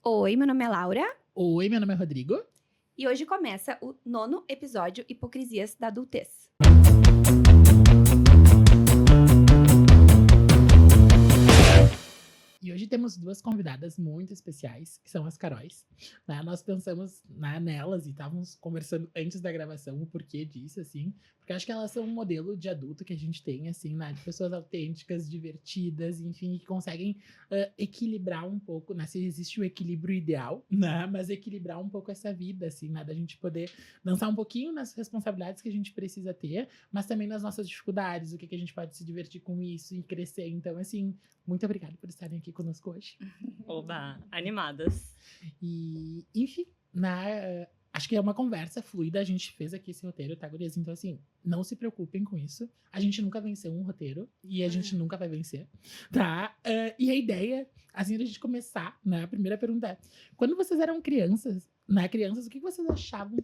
Oi, meu nome é Laura Oi, meu nome é Rodrigo. e hoje começa o 9º episódio Hipocrisias da Adultez. E hoje temos duas convidadas muito especiais, que são as Caróis. Né? Nós pensamos nelas e estávamos conversando antes da gravação o porquê disso, assim. Porque acho que elas são um modelo de adulto que a gente tem, assim, né? De pessoas autênticas, divertidas, enfim, que conseguem equilibrar um pouco, né? Se existe o equilíbrio ideal, né? Mas equilibrar um pouco essa vida, assim, né? Da gente poder dançar um pouquinho nas responsabilidades que a gente precisa ter, mas também nas nossas dificuldades, o que a gente pode se divertir com isso e crescer. Então, assim, muito obrigada por estarem aqui conosco hoje. Oba, animadas. E, enfim, acho que é uma conversa fluida. A gente fez aqui esse roteiro, tá, gurias? Então, assim, não se preocupem com isso. A gente nunca venceu um roteiro e a gente nunca vai vencer, tá? E a ideia, assim, da gente começar, né? A primeira pergunta é: quando vocês eram crianças, o que vocês achavam,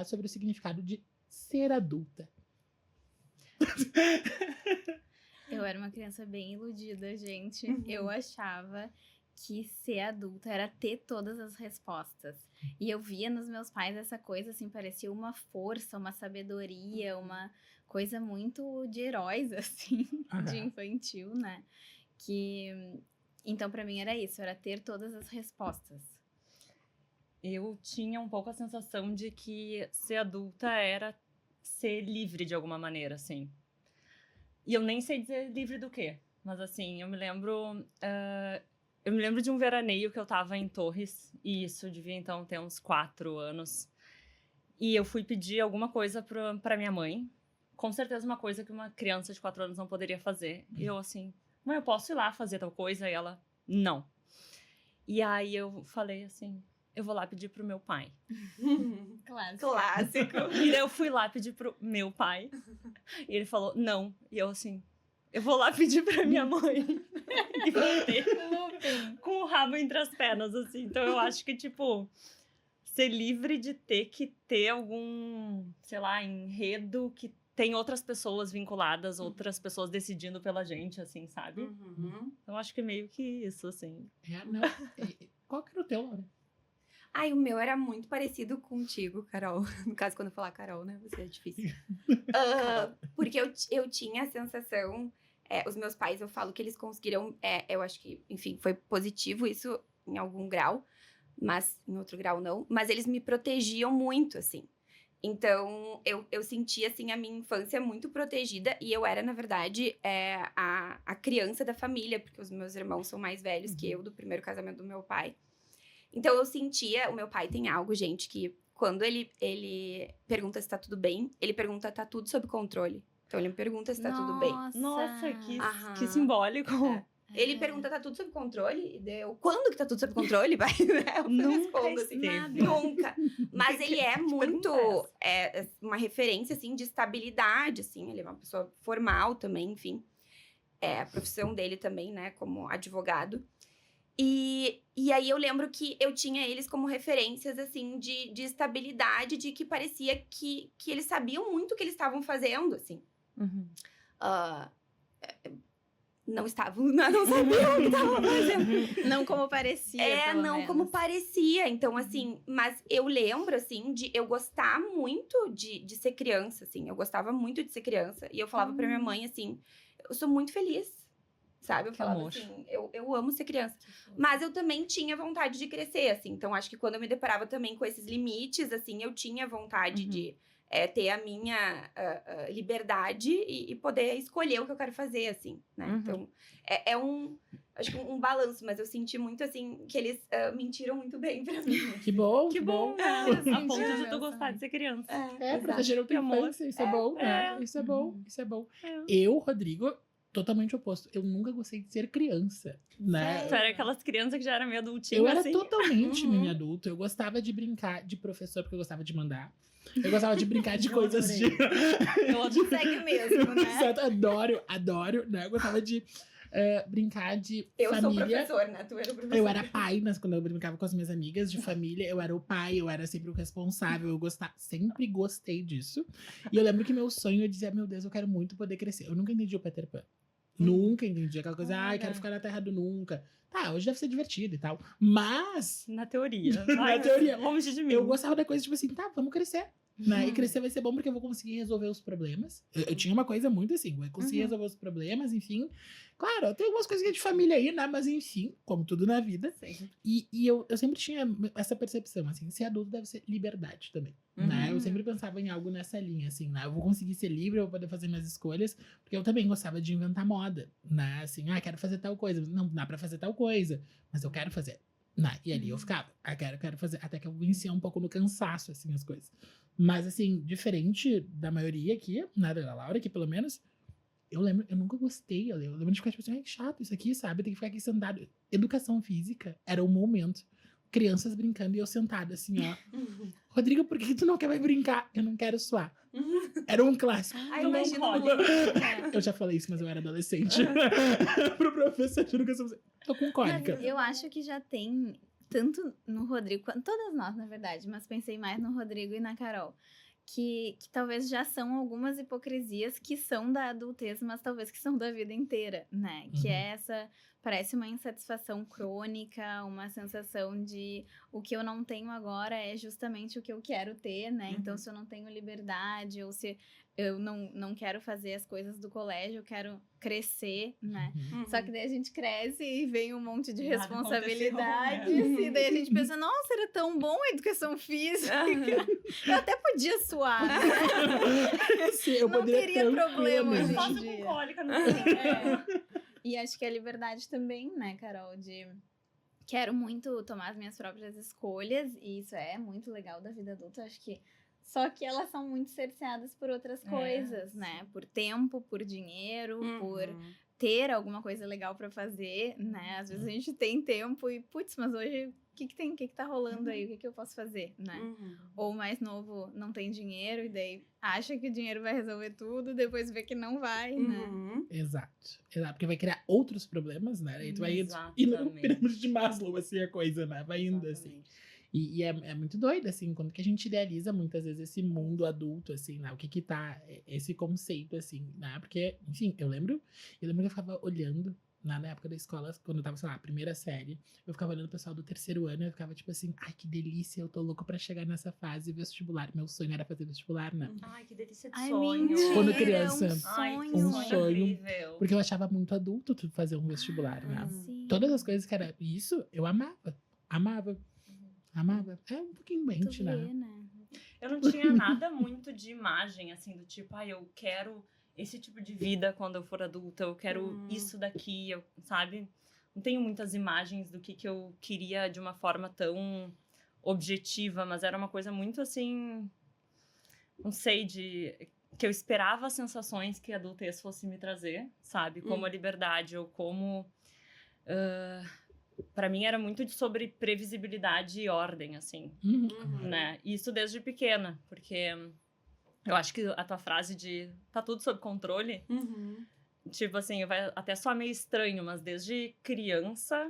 sobre o significado de ser adulta? Eu era uma criança bem iludida, gente. Uhum. Eu achava que ser adulta era ter todas as respostas. E eu via nos meus pais essa coisa, assim, parecia uma força, uma sabedoria, uma coisa muito de heróis, assim, de infantil, né? Então, pra mim, era isso, era ter todas as respostas. Eu tinha um pouco a sensação de que ser adulta era ser livre de alguma maneira, assim. E eu nem sei dizer livre do quê, mas assim, eu me lembro de um veraneio que eu tava em Torres, e isso devia então ter uns 4 anos. E eu fui pedir alguma coisa pra minha mãe, com certeza uma coisa que uma criança de 4 anos não poderia fazer. E eu assim, mãe, eu posso ir lá fazer tal coisa? E ela, não. E aí eu falei assim, eu vou lá pedir pro meu pai. Clássico. E daí eu fui lá pedir pro meu pai. E ele falou, não. E eu assim, eu vou lá pedir pra minha mãe. E voltei com o rabo entre as pernas, assim. Então eu acho que, tipo, ser livre de ter que ter algum, sei lá, enredo que tem outras pessoas vinculadas, outras pessoas decidindo pela gente, assim, sabe? Uhum. Eu acho que meio que isso, assim. Qual que era o teu, Laura? Ai, o meu era muito parecido contigo, Carol. No caso, quando eu falar Carol, né? Vai ser difícil. Porque eu tinha a sensação... os meus pais, eu falo que eles conseguiram... eu acho que, enfim, foi positivo isso em algum grau. Mas em outro grau, não. Mas eles me protegiam muito, assim. Então, eu sentia, assim, a minha infância muito protegida. E eu era, na verdade, a criança da família. Porque os meus irmãos são mais velhos que eu, do primeiro casamento do meu pai. Então, eu sentia... O meu pai tem algo, gente, que quando ele pergunta se tá tudo bem, ele pergunta, tá tudo sob controle. Então, ele me pergunta se tá tudo bem. Nossa, Aham. que simbólico. Ele pergunta, tá tudo sob controle? E daí eu, quando que tá tudo sob controle? Vai, eu Nunca respondo assim. esteve. Nunca. Mas ele é muito... uma referência, assim, de estabilidade, assim. Ele é uma pessoa formal também, enfim. A profissão dele também, né, como advogado. E aí eu lembro que eu tinha eles como referências, assim, de estabilidade, de que parecia que eles sabiam muito o que eles estavam fazendo, assim. Uhum. Não estavam, não sabiam o que estavam fazendo. Não como parecia, pelo menos. Como parecia. Então, assim, mas eu lembro, assim, de eu gostar muito de ser criança, assim. Eu gostava muito de ser criança. E eu falava pra minha mãe, assim, eu sou muito feliz. Sabe? Eu falava assim, eu amo ser criança. Mas eu também tinha vontade de crescer, assim. Então, acho que quando eu me deparava também com esses limites, assim, eu tinha vontade de ter a minha liberdade e poder escolher o que eu quero fazer, assim, né? Então, acho que um balanço. Mas eu senti muito, assim, que eles mentiram muito bem pra mim. Que bom, Que bom, a ponto de tu gostar de ser criança. Protegeram tua infância, isso é bom, né? Isso é bom, isso é bom. Eu, Rodrigo... Totalmente oposto. Eu nunca gostei de ser criança, né? Tu era aquelas crianças que já era meio adultinho, Eu era assim. totalmente mini adulto. Eu gostava de brincar de professor, porque eu gostava de mandar. Eu gostava de brincar de coisas de... Segue mesmo, né? Exato, adoro, né? Eu gostava de brincar de eu família. Eu sou professor, né? Tu era professor. Eu era pai, mas quando eu brincava com as minhas amigas de família, eu era o pai, eu era sempre o responsável, sempre gostei disso. E eu lembro que meu sonho, eu dizia, meu Deus, eu quero muito poder crescer. Eu nunca entendi o Peter Pan. Nunca entendi aquela coisa, quero ficar na terra do nunca. Tá, hoje deve ser divertido e tal. Mas, Na teoria. na teoria, Longe de mim. eu gostava da coisa, tipo assim, tá, vamos crescer. Né? E crescer vai ser bom porque eu vou conseguir resolver os problemas. Eu tinha uma coisa muito assim, eu conseguir resolver os problemas, enfim. Claro, eu tenho algumas coisinhas de família aí, né? Mas enfim, como tudo na vida. Sim. E eu sempre tinha essa percepção, assim, ser adulto deve ser liberdade também, né? Eu sempre pensava em algo nessa linha, assim, né? Eu vou conseguir ser livre, eu vou poder fazer minhas escolhas, porque eu também gostava de inventar moda, né? Assim, quero fazer tal coisa. Não dá pra fazer tal coisa, mas eu quero fazer. Né? E ali eu ficava, quero fazer. Até que eu vencia um pouco no cansaço, assim, as coisas. Mas, assim, diferente da maioria aqui, né, da Laura aqui, pelo menos, eu nunca gostei. Eu lembro de ficar, tipo assim, que chato isso aqui, sabe? Tem que ficar aqui sentado. Educação física era o momento. Crianças brincando e eu sentada, assim, ó. Rodrigo, por que tu não quer mais brincar? Eu não quero suar. Era um clássico. Ai, Não imagina pode. Eu já falei isso, mas eu era adolescente. Pro professor de educação física. Tô com cólica. Mas eu acho que já tem, tanto no Rodrigo, quanto todas nós, na verdade, mas pensei mais no Rodrigo e na Carol, que talvez já são algumas hipocrisias que são da adultez, mas talvez que são da vida inteira, né? Que é essa, parece uma insatisfação crônica, uma sensação de o que eu não tenho agora é justamente o que eu quero ter, né? Então, se eu não tenho liberdade, ou se eu não quero fazer as coisas do colégio, eu quero crescer, né? Só que daí a gente cresce e vem um monte de Nada responsabilidades. aconteceu, né? E daí a gente pensa, nossa, era tão bom a educação física. Eu até podia suar. Sim, eu Não poderia teria problema tranquilamente. hoje em Faço dia. com cólica no E acho que a liberdade também, né, Carol, de quero muito tomar as minhas próprias escolhas, e isso é muito legal da vida adulta, acho que só que elas são muito cerceadas por outras coisas, né? Por tempo, por dinheiro, por ter alguma coisa legal pra fazer, né? Às vezes a gente tem tempo e, putz, mas hoje o que tem? O que tá rolando aí? O que eu posso fazer, né? Ou o mais novo não tem dinheiro e daí acha que o dinheiro vai resolver tudo, depois vê que não vai, né? Exato. Porque vai criar outros problemas, né? E tu vai indo no Exatamente. pirâmide de Maslow, assim, a coisa, né? Vai indo, assim. E é muito doido, assim, quando que a gente idealiza muitas vezes esse mundo adulto, assim, né? O que tá, esse conceito, assim, né? Porque, enfim, eu lembro que eu ficava olhando, na época da escola, quando eu tava, sei lá, primeira série, eu ficava olhando o pessoal do terceiro ano e eu ficava tipo assim, ai, que delícia, eu tô louco pra chegar nessa fase vestibular. Meu sonho era fazer vestibular, né? Ai, que delícia de Ai, sonho. mentira, Quando criança. Ai, que Um sonho sonho. incrível. Porque eu achava muito adulto tu fazer um vestibular, né? Sim. Todas as coisas que era isso, eu amava. Amava. É um pouquinho Tu doente, vê, né? né? Eu não tinha nada muito de imagem, assim, do tipo, eu quero esse tipo de vida quando eu for adulta, eu quero isso daqui, sabe? Não tenho muitas imagens do que eu queria de uma forma tão objetiva, mas era uma coisa muito, assim, não sei, que eu esperava as sensações que a adultez fosse me trazer, sabe? Como a liberdade ou como... Pra mim era muito sobre previsibilidade e ordem, assim, né? Isso desde pequena, porque eu acho que a tua frase de tá tudo sob controle, tipo assim, vai até soar meio estranho, mas desde criança,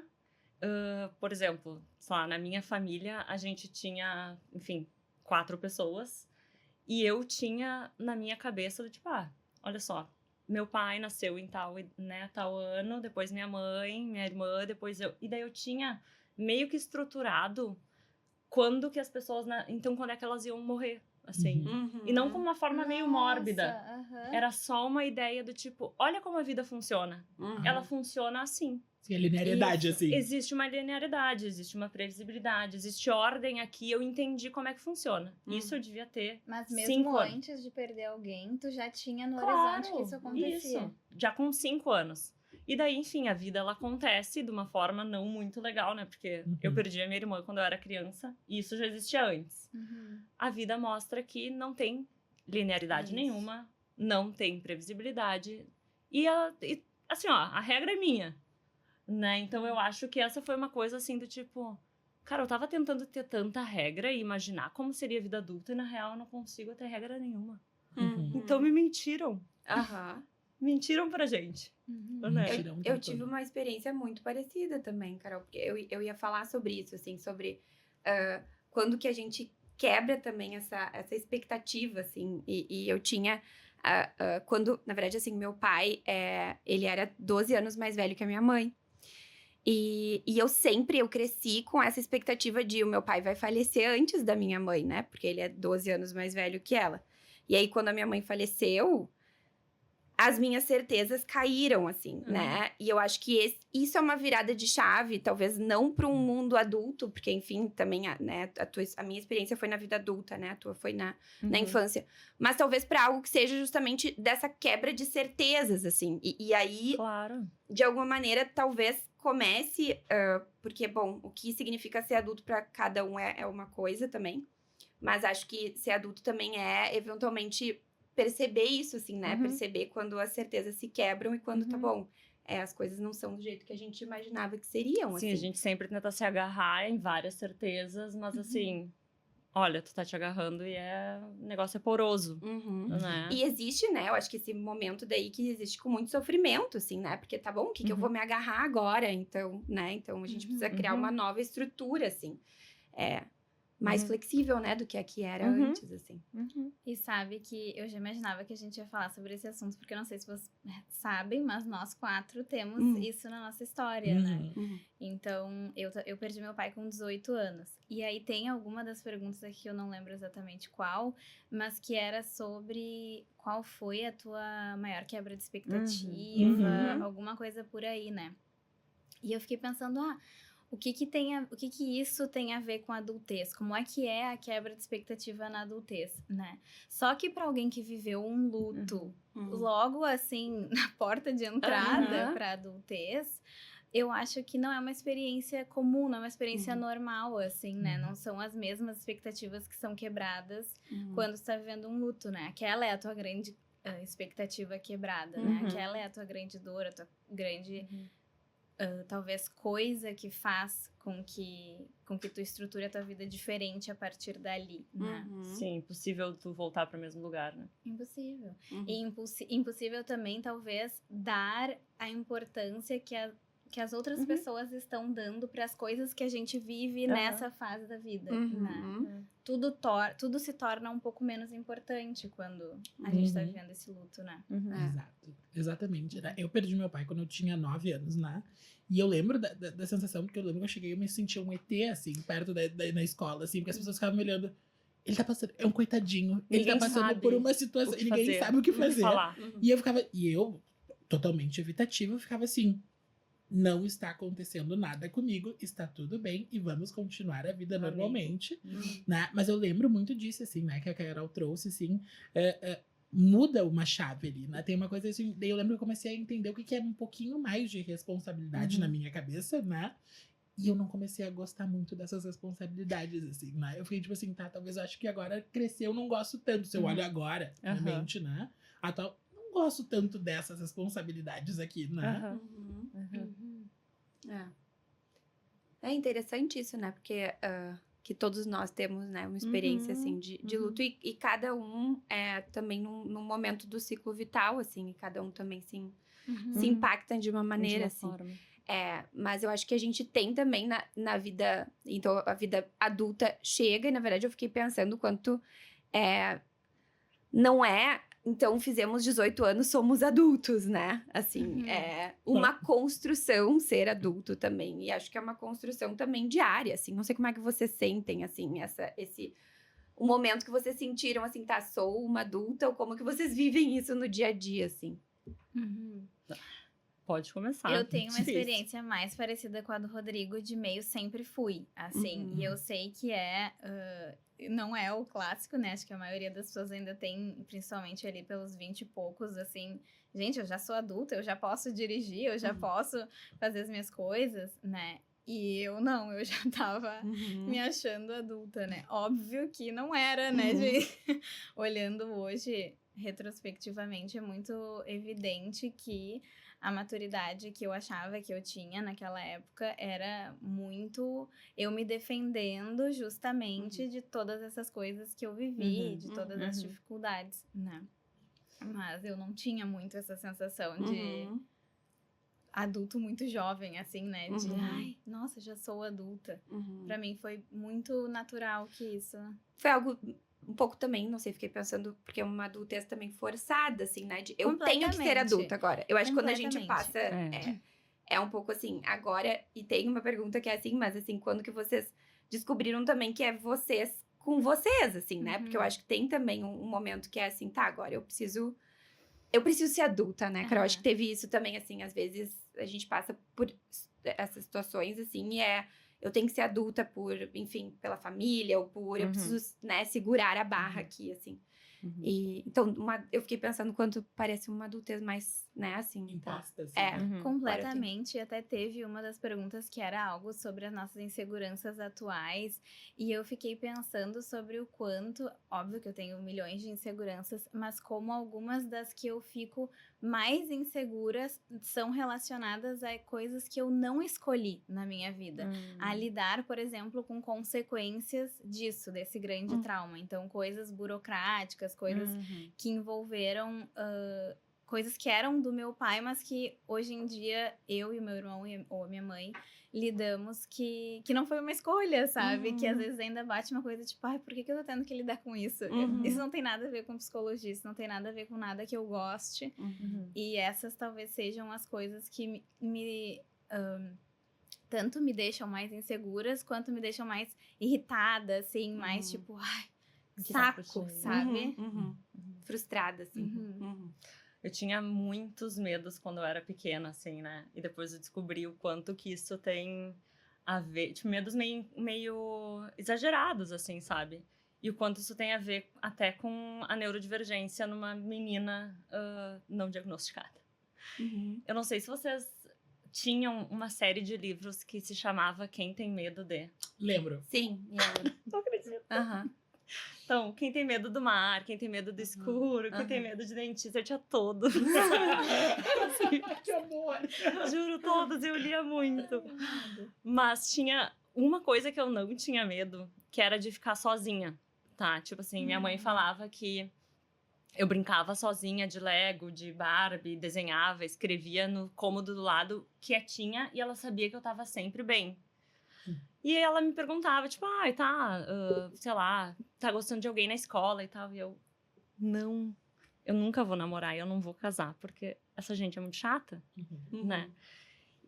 por exemplo, sei lá, na minha família a gente tinha, enfim, 4 pessoas e eu tinha na minha cabeça do tipo, olha só, meu pai nasceu em tal ano, depois minha mãe, minha irmã, depois eu. E daí eu tinha meio que estruturado quando que as pessoas... Então, quando é que elas iam morrer, assim. E não como uma forma meio mórbida. Era só uma ideia do tipo, olha como a vida funciona. Ela funciona assim. Sim, a linearidade, assim. Existe uma linearidade, existe uma previsibilidade, existe ordem aqui, eu entendi como é que funciona. Isso eu devia ter. Mas 5 mesmo anos. antes de perder alguém, tu já tinha no Claro, horizonte que isso acontecia. Isso, já com 5 anos. E daí, enfim, a vida ela acontece de uma forma não muito legal, né? Porque eu perdi a minha irmã quando eu era criança e isso já existia antes. A vida mostra que não tem linearidade nenhuma, não tem previsibilidade. E assim, a regra é minha, né? Então eu acho que essa foi uma coisa assim do tipo... Cara, eu tava tentando ter tanta regra e imaginar como seria a vida adulta e na real eu não consigo ter regra nenhuma. Então me mentiram. Mentiram pra gente. Né? Eu tive uma experiência muito parecida também, Carol, porque eu ia falar sobre isso, assim, sobre quando que a gente quebra também essa expectativa, assim, e eu tinha Quando, na verdade, assim, meu pai, ele era 12 anos mais velho que a minha mãe. E eu cresci com essa expectativa de o meu pai vai falecer antes da minha mãe, né? Porque ele é 12 anos mais velho que ela. E aí, quando a minha mãe faleceu, as minhas certezas caíram, assim, né? E eu acho que isso é uma virada de chave, talvez não para um mundo adulto, porque, enfim, também, né, a minha experiência foi na vida adulta, né? A tua foi na infância. Mas talvez para algo que seja justamente dessa quebra de certezas, assim. E aí, Claro. de alguma maneira, talvez comece... porque, bom, o que significa ser adulto para cada um é uma coisa também. Mas acho que ser adulto também é, eventualmente... perceber isso, assim, né? Perceber quando as certezas se quebram e quando tá bom. As coisas não são do jeito que a gente imaginava que seriam, Sim, assim. a gente sempre tenta se agarrar em várias certezas, mas assim, olha, tu tá te agarrando e o negócio é poroso, né? E existe, né? Eu acho que esse momento daí que existe com muito sofrimento, assim, né? Porque tá bom, o que eu vou me agarrar agora? Então, né? Então, a gente precisa criar uma nova estrutura, assim. Mais flexível, né? Do que a que era antes, assim. E sabe que eu já imaginava que a gente ia falar sobre esse assunto, porque eu não sei se vocês sabem, mas nós 4 temos isso na nossa história, né? Então, eu perdi meu pai com 18 anos. E aí tem alguma das perguntas aqui que eu não lembro exatamente qual, mas que era sobre qual foi a tua maior quebra de expectativa, alguma coisa por aí, né? E eu fiquei pensando, o que isso tem a ver com a adultez? Como é que é a quebra de expectativa na adultez, né? Só que para alguém que viveu um luto logo assim na porta de entrada para adultez, eu acho que não é uma experiência comum, não é uma experiência normal, assim, né? Não são as mesmas expectativas que são quebradas quando você está vivendo um luto, né? Aquela é a tua grande expectativa quebrada, né? Aquela é a tua grande dor, a tua grande... talvez coisa que faz com que tu estruture a tua vida diferente a partir dali, né? Sim, impossível tu voltar para o mesmo lugar, né? Impossível. E impossível também, talvez, dar a importância que as outras pessoas estão dando para as coisas que a gente vive nessa fase da vida, né? Tudo se torna um pouco menos importante quando a gente tá vivendo esse luto, né? Exato, exatamente. Né? Eu perdi meu pai quando eu tinha 9 anos, né? E eu lembro da sensação, porque eu lembro que eu cheguei e me sentia um ET, assim, perto na escola, assim, porque as pessoas ficavam me olhando. Ele tá passando, é um coitadinho. Ele tá passando por uma situação, ninguém sabe o que fazer. E eu, totalmente evitativo, ficava assim, não está acontecendo nada comigo, está tudo bem e vamos continuar a vida normalmente, né? Mas eu lembro muito disso, assim, né? Que a Carol trouxe, assim, muda uma chave ali, né? Tem uma coisa assim, daí eu lembro que eu comecei a entender o que é um pouquinho mais de responsabilidade na minha cabeça, né? E eu não comecei a gostar muito dessas responsabilidades, assim, né? Eu fiquei tipo assim, talvez eu acho que agora cresceu, eu não gosto tanto. Se eu olho agora, na mente, né? Não gosto tanto dessas responsabilidades aqui, né? É interessante isso, né? Porque que todos nós temos, né, uma experiência, assim, de luto. E cada um também num momento do ciclo vital, assim. E cada um também se impacta de uma maneira, assim. Forma. Mas eu acho que a gente tem também na vida... Então, a vida adulta chega. E, na verdade, eu fiquei pensando quanto... não é... Então, fizemos 18 anos, somos adultos, né? Assim, é uma construção ser adulto também. E acho que é uma construção também diária, assim. Não sei como é que vocês sentem, assim, o momento que vocês sentiram, assim, tá, sou uma adulta, ou como que vocês vivem isso no dia a dia, assim. Pode começar. Eu tenho uma experiência mais parecida com a do Rodrigo, de meio sempre fui, assim. E eu sei que não é o clássico, né? Acho que a maioria das pessoas ainda tem, principalmente ali pelos 20 e poucos, assim... Gente, eu já sou adulta, eu já posso dirigir, eu já posso fazer as minhas coisas, né? E eu não, eu já tava me achando adulta, né? Óbvio que não era, né? Olhando hoje, retrospectivamente, é muito evidente que a maturidade que eu achava que eu tinha naquela época era muito eu me defendendo justamente de todas essas coisas que eu vivi, de todas as dificuldades, né? Mas eu não tinha muito essa sensação de adulto muito jovem, assim, né? De, ai, nossa, já sou adulta. Pra mim foi muito natural que isso... Foi algo um pouco também, não sei, fiquei pensando, porque uma adultez também forçada, assim, né? Eu tenho que ser adulta agora. Eu acho que quando a gente passa... É um pouco assim, agora... E tem uma pergunta que é assim, mas assim, quando que vocês descobriram também que é vocês com vocês, assim, né? Porque eu acho que tem também um momento que é assim, tá, agora eu preciso ser adulta, né, Carol? Acho que teve isso também, assim, às vezes a gente passa por essas situações, assim, e eu tenho que ser adulta por, enfim, pela família, ou por, eu preciso, né, segurar a barra aqui, assim. E, então, eu fiquei pensando quanto parece uma adultez mais, né, assim. Imposta, assim. Completamente. E até teve uma das perguntas que era algo sobre as nossas inseguranças atuais. E eu fiquei pensando sobre o quanto, óbvio que eu tenho milhões de inseguranças, mas como algumas das que eu fico mais inseguras são relacionadas a coisas que eu não escolhi na minha vida. A lidar, por exemplo, com consequências disso, desse grande trauma. Então, coisas burocráticas, coisas que envolveram coisas que eram do meu pai, mas que hoje em dia eu e o meu irmão ou a minha mãe lidamos que não foi uma escolha, sabe? Que às vezes ainda bate uma coisa tipo, ai, por que eu tô tendo que lidar com isso? Isso não tem nada a ver com psicologia, isso não tem nada a ver com nada que eu goste. E essas talvez sejam as coisas que tanto me deixam mais inseguras, quanto me deixam mais irritada, assim, mais tipo, ai, saco, sabe? Frustrada, assim. Eu tinha muitos medos quando eu era pequena, assim, né? E depois eu descobri o quanto que isso tem a ver... Tipo, medos meio exagerados, assim, sabe? E o quanto isso tem a ver até com a neurodivergência numa menina não diagnosticada. Eu não sei se vocês tinham uma série de livros que se chamava Quem Tem Medo de... Lembro. Sim, lembro. Não acredito. Então, quem tem medo do mar, quem tem medo do escuro, quem tem medo de dentista, eu tinha todos. Que amor! Juro, todos, eu lia muito. Mas tinha uma coisa que eu não tinha medo, que era de ficar sozinha, tá? Tipo assim, minha mãe falava que eu brincava sozinha de Lego, de Barbie, desenhava, escrevia no cômodo do lado, quietinha, e ela sabia que eu tava sempre bem. E ela me perguntava, tipo, sei lá, tá gostando de alguém na escola e tal. E eu nunca vou namorar, eu não vou casar, porque essa gente é muito chata, né?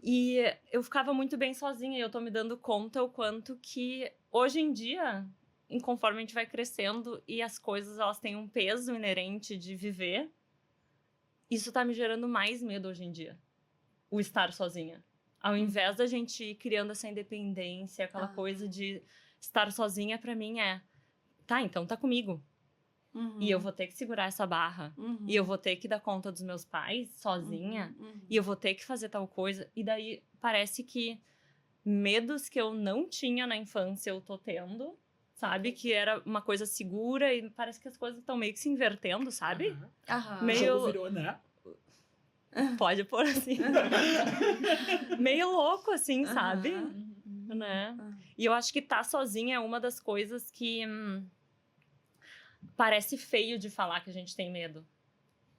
E eu ficava muito bem sozinha, e eu tô me dando conta o quanto que, hoje em dia, conforme a gente vai crescendo e as coisas, elas têm um peso inerente de viver, isso tá me gerando mais medo hoje em dia, o estar sozinha. Ao invés da gente ir criando essa independência, aquela coisa de estar sozinha, pra mim então tá comigo. E eu vou ter que segurar essa barra. E eu vou ter que dar conta dos meus pais sozinha. E eu vou ter que fazer tal coisa. E daí parece que medos que eu não tinha na infância eu tô tendo, sabe? Que era uma coisa segura e parece que as coisas estão meio que se invertendo, sabe? O jogo virou, né? Pode pôr assim. Meio louco, assim, sabe? Né? E eu acho que tá sozinha é uma das coisas que parece feio de falar que a gente tem medo,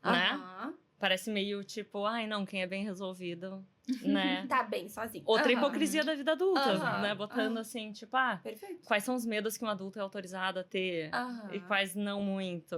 né? Parece meio tipo, ai não, quem é bem resolvido, né? Tá bem sozinho. Outra hipocrisia da vida adulta, né? Botando assim, tipo, perfeito. Quais são os medos que um adulto é autorizado a ter e quais não muito,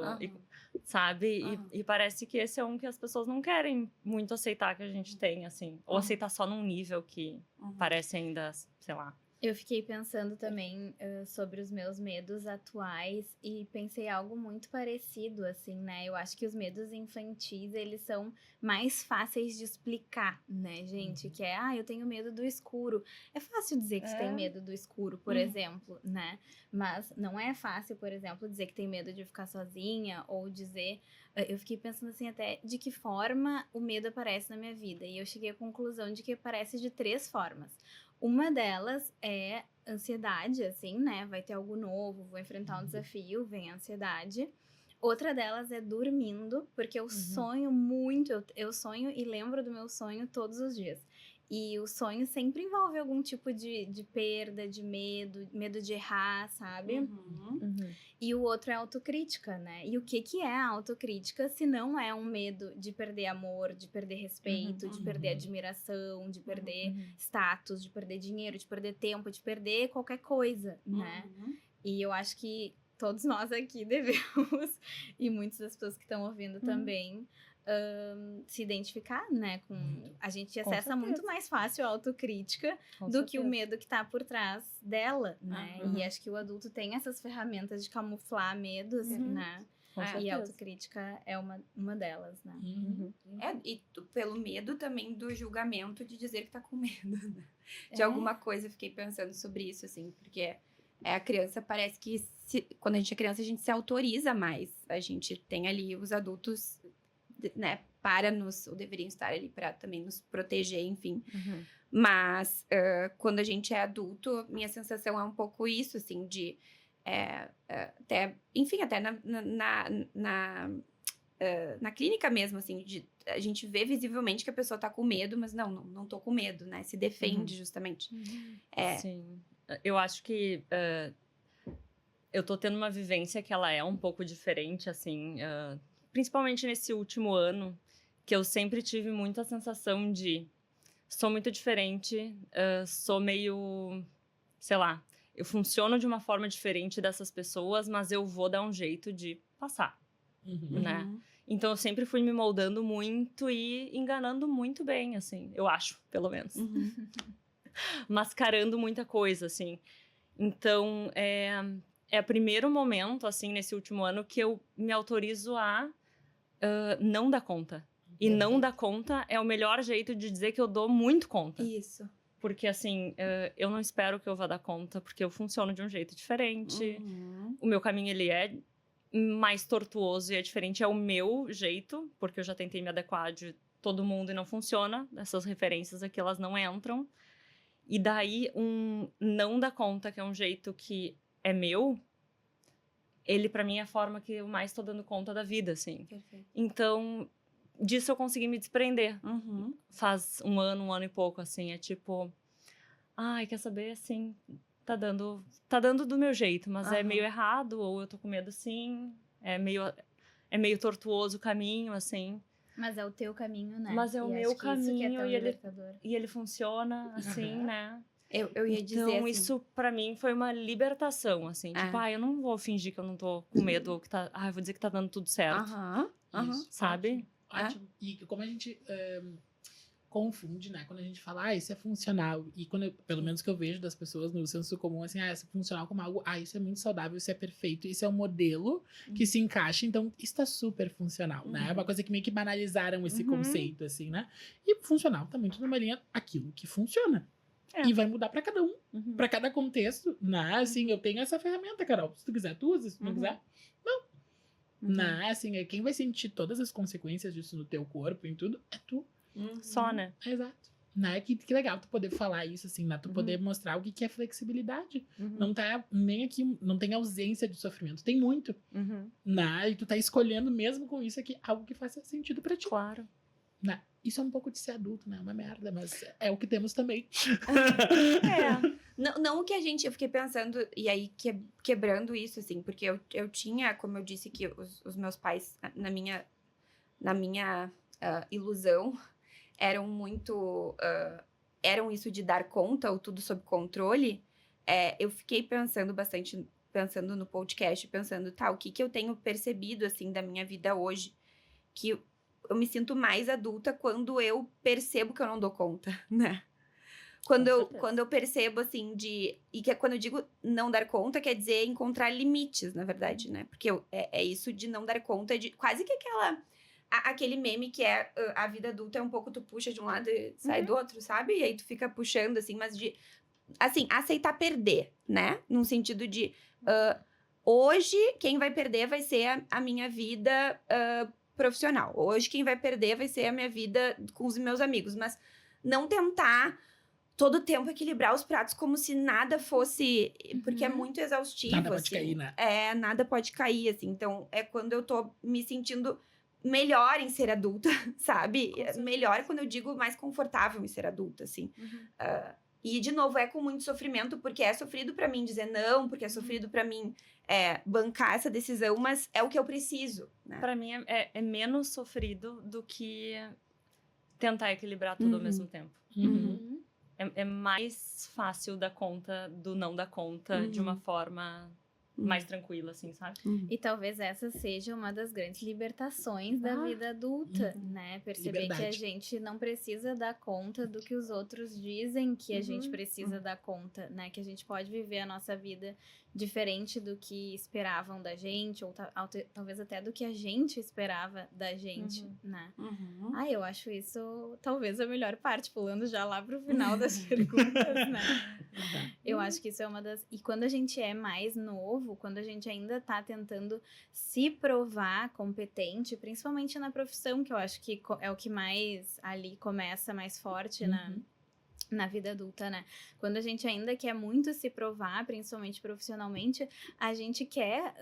sabe? E parece que esse é um que as pessoas não querem muito aceitar que a gente tem, assim. Ou aceitar só num nível que parece ainda, sei lá. Eu fiquei pensando também sobre os meus medos atuais e pensei algo muito parecido, assim, né? Eu acho que os medos infantis, eles são mais fáceis de explicar, né, gente? Que é, eu tenho medo do escuro. É fácil dizer que você tem medo do escuro, por exemplo, né? Mas não é fácil, por exemplo, dizer que tem medo de ficar sozinha ou dizer... Eu fiquei pensando, assim, até de que forma o medo aparece na minha vida. E eu cheguei à conclusão de que aparece de 3 formas. Uma delas é ansiedade, assim, né? Vai ter algo novo, vou enfrentar um desafio, vem a ansiedade. Outra delas é dormindo, porque eu sonho muito, eu sonho e lembro do meu sonho todos os dias. E o sonho sempre envolve algum tipo de perda, de medo de errar, sabe? E o outro é autocrítica, né? E o que é a autocrítica se não é um medo de perder amor, de perder respeito, de perder admiração, de perder status, de perder dinheiro, de perder tempo, de perder qualquer coisa, né? E eu acho que todos nós aqui devemos, e muitas das pessoas que estão ouvindo também, se identificar, né? A gente Com acessa muito certeza. mais fácil a autocrítica Com do que o certeza. medo que tá por trás dela, né? Uhum. E acho que o adulto tem essas ferramentas de camuflar medos, Uhum. né? Com É. E certeza. a autocrítica é uma delas, né? Uhum. Pelo medo também do julgamento de dizer que tá com medo, né? De É. alguma coisa, eu fiquei pensando sobre isso, assim, porque a criança parece que, quando a gente é criança, a gente se autoriza mais. A gente tem ali os adultos, né, ou deveriam estar ali para também nos proteger, enfim. Uhum. Mas, quando a gente é adulto, minha sensação é um pouco isso, assim, de... até na clínica mesmo, assim, a gente vê visivelmente que a pessoa tá com medo, mas não tô com medo, né? Se defende, justamente. Sim. Eu acho que eu tô tendo uma vivência que ela é um pouco diferente, assim, principalmente nesse último ano, que eu sempre tive muito a sensação de sou muito diferente, sou meio, sei lá, eu funciono de uma forma diferente dessas pessoas, mas eu vou dar um jeito de passar, Uhum. né? Então eu sempre fui me moldando muito e enganando muito bem, assim, eu acho, pelo menos. Mascarando muita coisa, assim. Então, é o primeiro momento, assim, nesse último ano, que eu me autorizo a não dar conta. E não dar conta é o melhor jeito de dizer que eu dou muito conta. Isso. Porque, assim, eu não espero que eu vá dar conta, porque eu funciono de um jeito diferente. O meu caminho, ele é mais tortuoso e é diferente. É o meu jeito, porque eu já tentei me adequar de todo mundo e não funciona. Essas referências aqui, elas não entram. E daí, não dar conta, que é um jeito que é meu, ele, pra mim, é a forma que eu mais tô dando conta da vida, assim. Perfeito. Então, disso eu consegui me desprender. Faz um ano e pouco, assim. É tipo, ai, quer saber, assim, tá dando do meu jeito, mas é meio errado, ou eu tô com medo, sim. É meio tortuoso o caminho, assim. Mas é o teu caminho, né? Mas é o E meu acho que isso que é caminho, tão e ele- libertador. E ele funciona, assim, né? Eu ia dizer, Então, assim, isso pra mim foi uma libertação, assim. Tipo, eu não vou fingir que eu não tô com medo, ou que tá... eu vou dizer que tá dando tudo certo, Isso, sabe? Ótimo. E como a gente confunde, né? Quando a gente fala, isso é funcional. E pelo menos que eu vejo das pessoas no senso comum, assim, isso é funcional como algo, isso é muito saudável, isso é perfeito, isso é um modelo que se encaixa, então isso tá super funcional, né? É uma coisa que meio que banalizaram esse conceito, assim, né? E funcional tá muito numa linha aquilo que funciona. E vai mudar pra cada um, pra cada contexto, né? Assim, eu tenho essa ferramenta, Carol. Se tu quiser, tu usa. Se tu não quiser, não. Né? Assim, quem vai sentir todas as consequências disso no teu corpo e em tudo é tu. Só, né? Exato. Né? Que legal tu poder falar isso, assim, né? Tu poder mostrar o que é flexibilidade. Não tá nem aqui, não tem ausência de sofrimento. Tem muito. Né? E tu tá escolhendo mesmo com isso aqui algo que faça sentido pra ti. Claro. Né? Isso é um pouco de ser adulto, né? É uma merda, mas é o que temos também. Não o que eu fiquei pensando, e aí quebrando isso, assim, porque eu tinha, como eu disse, que os meus pais, na minha ilusão, eram muito, eram isso de dar conta, ou tudo sob controle. Eu fiquei pensando bastante, pensando no podcast, pensando, o que eu tenho percebido, assim, da minha vida hoje, que eu me sinto mais adulta quando eu percebo que eu não dou conta, né? Quando eu percebo, assim, quando eu digo não dar conta, quer dizer encontrar limites, na verdade, né? Porque é isso de não dar conta, de quase que aquele meme que é a vida adulta é um pouco tu puxa de um lado e sai do outro, sabe? E aí tu fica puxando, assim, mas assim, aceitar perder, né? Num sentido de, hoje quem vai perder vai ser a minha vida profissional. Hoje quem vai perder vai ser a minha vida com os meus amigos, mas não tentar todo o tempo equilibrar os pratos como se nada fosse, porque é muito exaustivo, Nada pode assim. cair, né? Nada pode cair, assim. Então, é quando eu tô me sentindo melhor em ser adulta, sabe? Melhor quando eu digo mais confortável em ser adulta, assim. E, de novo, é com muito sofrimento, porque é sofrido pra mim dizer não, porque é sofrido pra mim bancar essa decisão, mas é o que eu preciso, né? Pra mim, é menos sofrido do que tentar equilibrar tudo ao mesmo tempo. É mais fácil dar conta do não dar conta de uma forma mais tranquila, assim, sabe? E talvez essa seja uma das grandes libertações da vida adulta, né? Perceber que a Liberdade. gente não precisa dar conta do que os outros dizem que a gente precisa dar conta, né? Que a gente pode viver a nossa vida diferente do que esperavam da gente, ou talvez até do que a gente esperava da gente, né? Eu acho isso talvez a melhor parte, pulando já lá pro final das perguntas, né? Eu acho que isso é uma das... E quando a gente é mais novo, quando a gente ainda tá tentando se provar competente, principalmente na profissão, que eu acho que é o que mais ali começa mais forte na vida adulta, né? Quando a gente ainda quer muito se provar, principalmente profissionalmente, a gente quer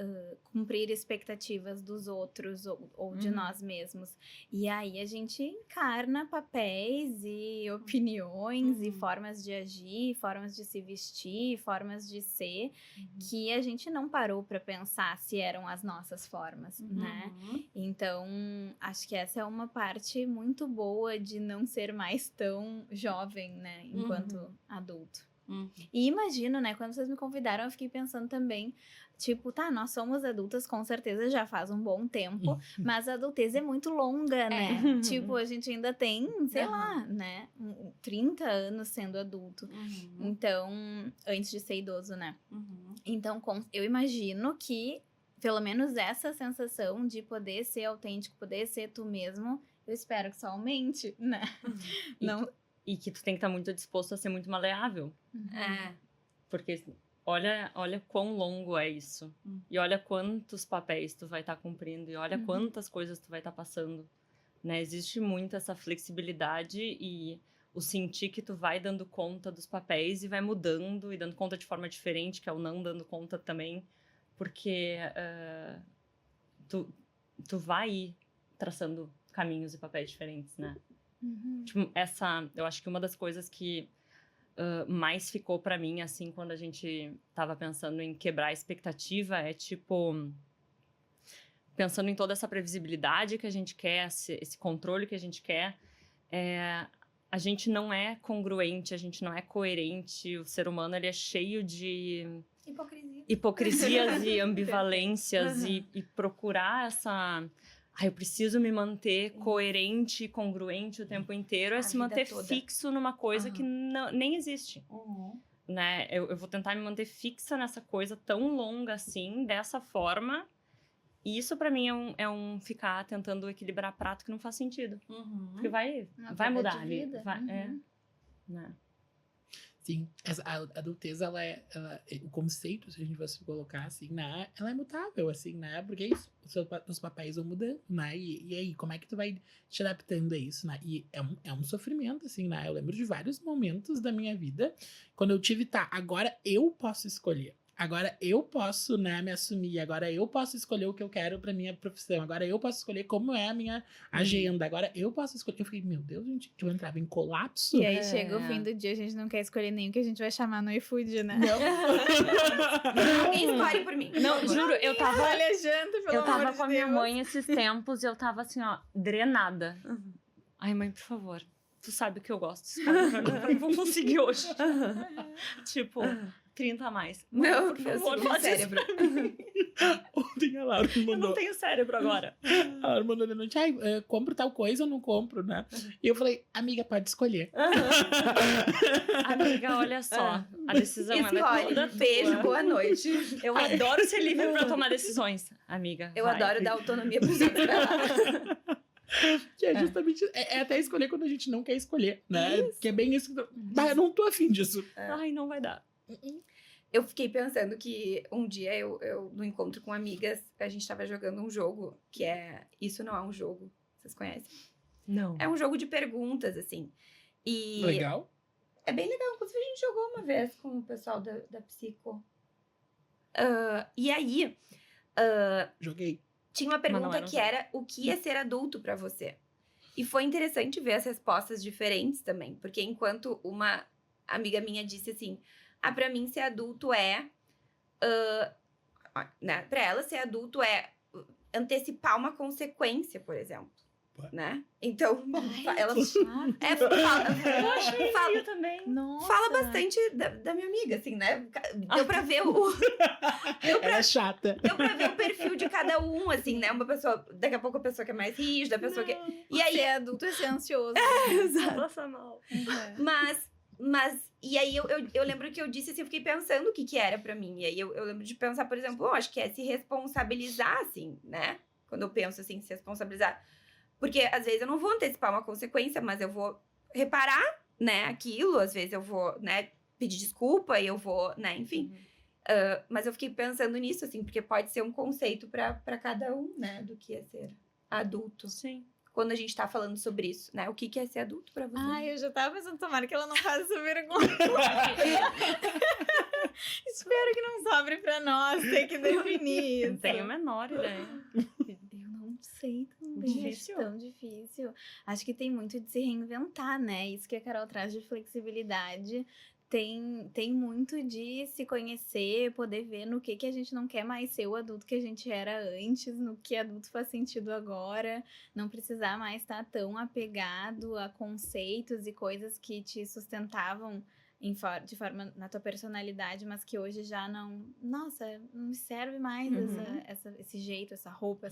cumprir expectativas dos outros ou de nós mesmos. E aí a gente encarna papéis e opiniões e formas de agir, formas de se vestir, formas de ser, que a gente não parou para pensar se eram as nossas formas, né? Então, acho que essa é uma parte muito boa de não ser mais tão jovem, né? Enquanto adulto. E imagino, né? Quando vocês me convidaram, eu fiquei pensando também, tipo, tá, nós somos adultas com certeza já faz um bom tempo, mas a adultez é muito longa, né? Tipo, a gente ainda tem, sei lá, né? 30 anos sendo adulto. Então, antes de ser idoso, né? Então, eu imagino que, pelo menos essa sensação de poder ser autêntico, poder ser tu mesmo, eu espero que só aumente, né? Não... E que tu tem que estar muito disposto a ser muito maleável. Porque olha quão longo é isso. E olha quantos papéis tu vai estar cumprindo. E olha quantas coisas tu vai estar passando. Né? Existe muito essa flexibilidade e o sentir que tu vai dando conta dos papéis e vai mudando e dando conta de forma diferente, que é o não dando conta também. Porque tu vai ir traçando caminhos e papéis diferentes, né? Tipo, eu acho que uma das coisas que mais ficou pra mim, assim, quando a gente tava pensando em quebrar a expectativa, é tipo, pensando em toda essa previsibilidade que a gente quer, esse controle que a gente quer, a gente não é congruente, a gente não é coerente, o ser humano, ele é cheio de hipocrisias e ambivalências e procurar essa... eu preciso me manter coerente e congruente o tempo inteiro, é se manter fixo numa coisa que nem existe. Né? Eu vou tentar me manter fixa nessa coisa tão longa assim, dessa forma. E isso pra mim é um ficar tentando equilibrar prato que não faz sentido. Porque vai mudar ali. Né? Sim, a adultez, o conceito, se a gente fosse colocar assim, né, ela é mutável, assim, né, porque é isso, os papéis vão mudando, né, e aí, como é que tu vai te adaptando a isso, né, e é um sofrimento, assim, né, eu lembro de vários momentos da minha vida, quando eu tive, agora eu posso escolher. Agora eu posso, né, me assumir. Agora eu posso escolher o que eu quero pra minha profissão. Agora eu posso escolher como é a minha agenda. Agora eu posso escolher. Eu fiquei, meu Deus, gente, eu entrava em colapso. E aí chega o fim do dia, a gente não quer escolher nem o que a gente vai chamar no iFood, né? Não. Alguém escolhe por mim. Não, juro, eu tava... Olha a janta, pelo Eu tava amor de com a minha Deus. mãe esses tempos e eu tava assim, ó, drenada. Ai, mãe, por favor, tu sabe o que eu gosto. Eu vou conseguir hoje. Tipo... 30 a mais. Não, por favor, faz cérebro. Ontem a Laura me Eu mandou. não tenho cérebro agora. A Laura mandou de noite, compro tal coisa ou não compro, né? E eu falei, amiga, pode escolher. Amiga, olha só. A decisão ela é toda tua. Beijo, boa noite. Eu adoro ser livre pra tomar decisões. Amiga, Eu vai. adoro dar autonomia pros outros. Que é justamente, é até escolher quando a gente não quer escolher, né? Que é bem isso. Eu não tô afim disso. Ai, não vai dar. Eu fiquei pensando que um dia eu no encontro com amigas, a gente tava jogando um jogo que é... Isso não é um jogo, vocês conhecem? Não. É um jogo de perguntas, assim. E Legal. é bem legal. Inclusive, a gente jogou uma vez com o pessoal da Psico. E aí, Joguei. tinha uma Mas não pergunta era um que jogo. era o que é ser adulto pra você? E foi interessante ver as respostas diferentes também. Porque enquanto uma amiga minha disse assim... pra mim, ser adulto é... né? Pra ela, ser adulto é antecipar uma consequência, por exemplo. Né? Então, ela Eu também. Nossa. fala bastante da minha amiga, assim, né? Deu pra ver o... Deu pra A chata. Deu pra ver o perfil de cada um, assim, né? Uma pessoa, daqui a pouco a pessoa que é mais rígida, a pessoa que... E aí... Ser adulto é ser ansioso. Exato. Passa mal. Mas, e aí eu lembro que eu disse assim, eu fiquei pensando o que era pra mim. E aí eu lembro de pensar, por exemplo, eu acho que é se responsabilizar, assim, né? Quando eu penso assim, se responsabilizar. Porque às vezes eu não vou antecipar uma consequência, mas eu vou reparar, né, aquilo. Às vezes eu vou, né, pedir desculpa e eu vou, né, enfim. Mas eu fiquei pensando nisso, assim, porque pode ser um conceito pra cada um, né, do que é ser adulto. Sim. Quando a gente tá falando sobre isso, né? O que é ser adulto pra você? Ai, eu já tava pensando, tomara que ela não faça essa pergunta. Espero que não sobre pra nós ter que definir Não isso. tenho a menor ideia. Eu não sei também, Difícil. acho tão difícil. Acho que tem muito de se reinventar, né? Isso que a Carol traz de flexibilidade. Tem muito de se conhecer, poder ver no que a gente não quer mais ser o adulto que a gente era antes, no que adulto faz sentido agora, não precisar mais estar tão apegado a conceitos e coisas que te sustentavam de forma na tua personalidade, mas que hoje já não me serve mais esse jeito, essa roupa,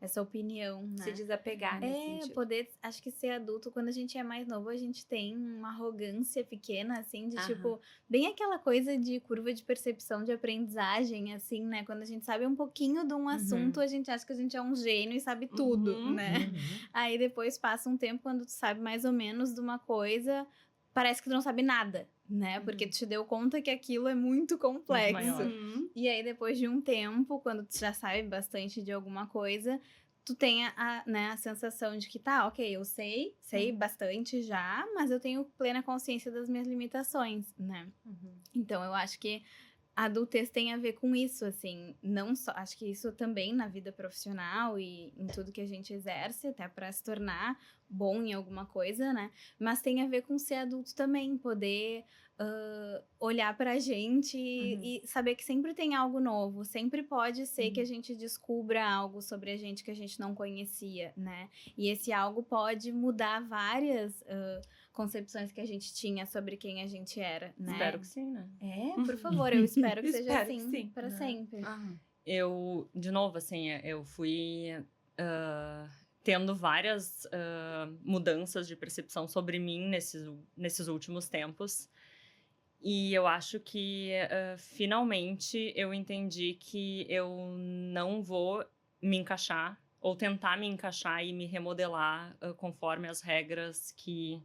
essa opinião, né? Se desapegar nesse sentido. Poder, acho que ser adulto, quando a gente é mais novo, a gente tem uma arrogância pequena, assim, de tipo, bem aquela coisa de curva de percepção de aprendizagem, assim, né? Quando a gente sabe um pouquinho de um assunto, a gente acha que a gente é um gênio e sabe tudo, né? Aí depois passa um tempo, quando tu sabe mais ou menos de uma coisa, parece que tu não sabe nada, né? Porque tu te deu conta que aquilo é muito complexo. maior. E aí, depois de um tempo, quando tu já sabe bastante de alguma coisa, tu tem a sensação de que tá, ok, eu sei bastante já, mas eu tenho plena consciência das minhas limitações, né? Então, eu acho que a adultez tem a ver com isso, assim, não só, acho que isso também na vida profissional e em tudo que a gente exerce, até para se tornar bom em alguma coisa, né? Mas tem a ver com ser adulto também, poder olhar pra gente e saber que sempre tem algo novo, sempre pode ser que a gente descubra algo sobre a gente que a gente não conhecia, né? E esse algo pode mudar várias concepções que a gente tinha sobre quem a gente era, né? Espero que sim, né? Por favor, eu espero que seja Espero que assim sim. para sempre. Eu, de novo, assim, eu fui tendo várias mudanças de percepção sobre mim nesses últimos tempos. E eu acho que, finalmente, eu entendi que eu não vou me encaixar ou tentar me encaixar e me remodelar conforme as regras que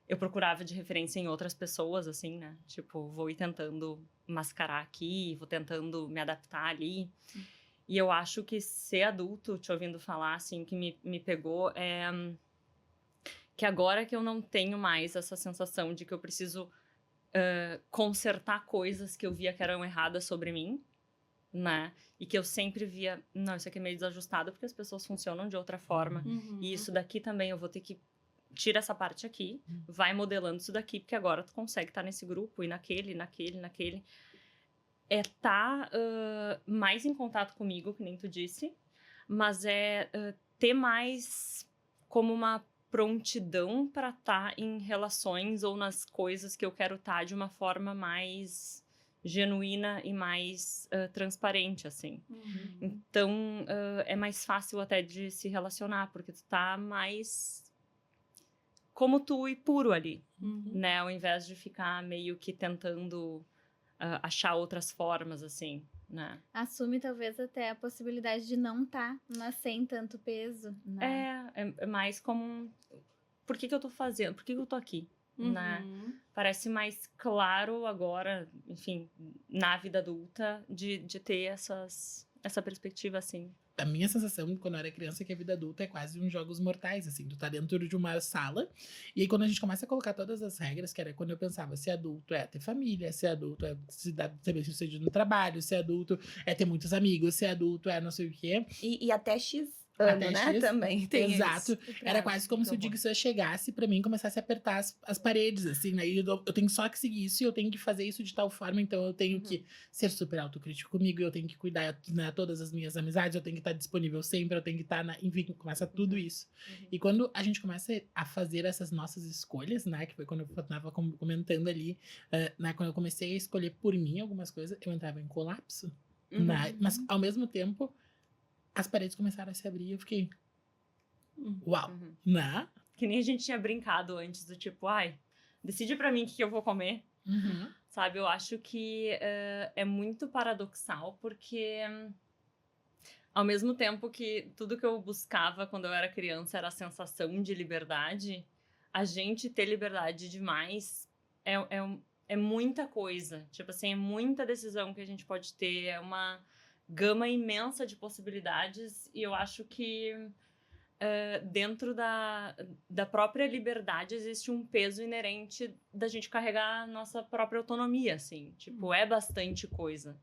eu procurava de referência em outras pessoas, assim, né? Tipo, vou ir tentando mascarar aqui, vou tentando me adaptar ali. E eu acho que ser adulto, te ouvindo falar, assim, que me pegou é que agora que eu não tenho mais essa sensação de que eu preciso consertar coisas que eu via que eram erradas sobre mim, né? E que eu sempre via, não, isso aqui é meio desajustado porque as pessoas funcionam de outra forma. E isso daqui também eu vou ter que tira essa parte aqui, vai modelando isso daqui, porque agora tu consegue estar nesse grupo e naquele. É estar mais em contato comigo, que nem tu disse, mas é ter mais como uma prontidão para estar em relações ou nas coisas que eu quero estar de uma forma mais genuína e mais transparente, assim. Então, é mais fácil até de se relacionar, porque tu tá mais como tu e puro ali, né? Ao invés de ficar meio que tentando achar outras formas, assim, né? Assume talvez até a possibilidade de não mas sem tanto peso, né? É mais como por que eu tô fazendo? Por que eu tô aqui? Né? Parece mais claro agora, enfim, na vida adulta, de ter essa perspectiva, assim. A minha sensação, quando eu era criança, é que a vida adulta é quase uns jogos mortais, assim. Tu tá dentro de uma sala, e aí quando a gente começa a colocar todas as regras, que era quando eu pensava, ser adulto é ter família, ser adulto é ser bem-sucedido no trabalho, ser adulto é ter muitos amigos, ser adulto é não sei o quê. E até X ano, Até né? X, Também tem exato. isso. Era quase como se o Dixon chegasse pra mim e começasse a apertar as paredes, assim, né? E eu tenho só que seguir isso e eu tenho que fazer isso de tal forma, então eu tenho que ser super autocrítico comigo, eu tenho que cuidar, né, todas as minhas amizades, eu tenho que estar disponível sempre, eu tenho que estar, enfim, começa tudo isso. E quando a gente começa a fazer essas nossas escolhas, né, que foi quando eu tava comentando ali, né, quando eu comecei a escolher por mim algumas coisas, eu entrava em colapso. né? Mas, ao mesmo tempo, as paredes começaram a se abrir e eu fiquei, uau, né? Que nem a gente tinha brincado antes, do tipo, ai, decide pra mim o que eu vou comer. Sabe, eu acho que é muito paradoxal, porque ao mesmo tempo que tudo que eu buscava quando eu era criança era a sensação de liberdade, a gente ter liberdade demais é muita coisa. Tipo assim, é muita decisão que a gente pode ter, é uma gama imensa de possibilidades, e eu acho que dentro da própria liberdade existe um peso inerente da gente carregar a nossa própria autonomia, assim. Tipo, é bastante coisa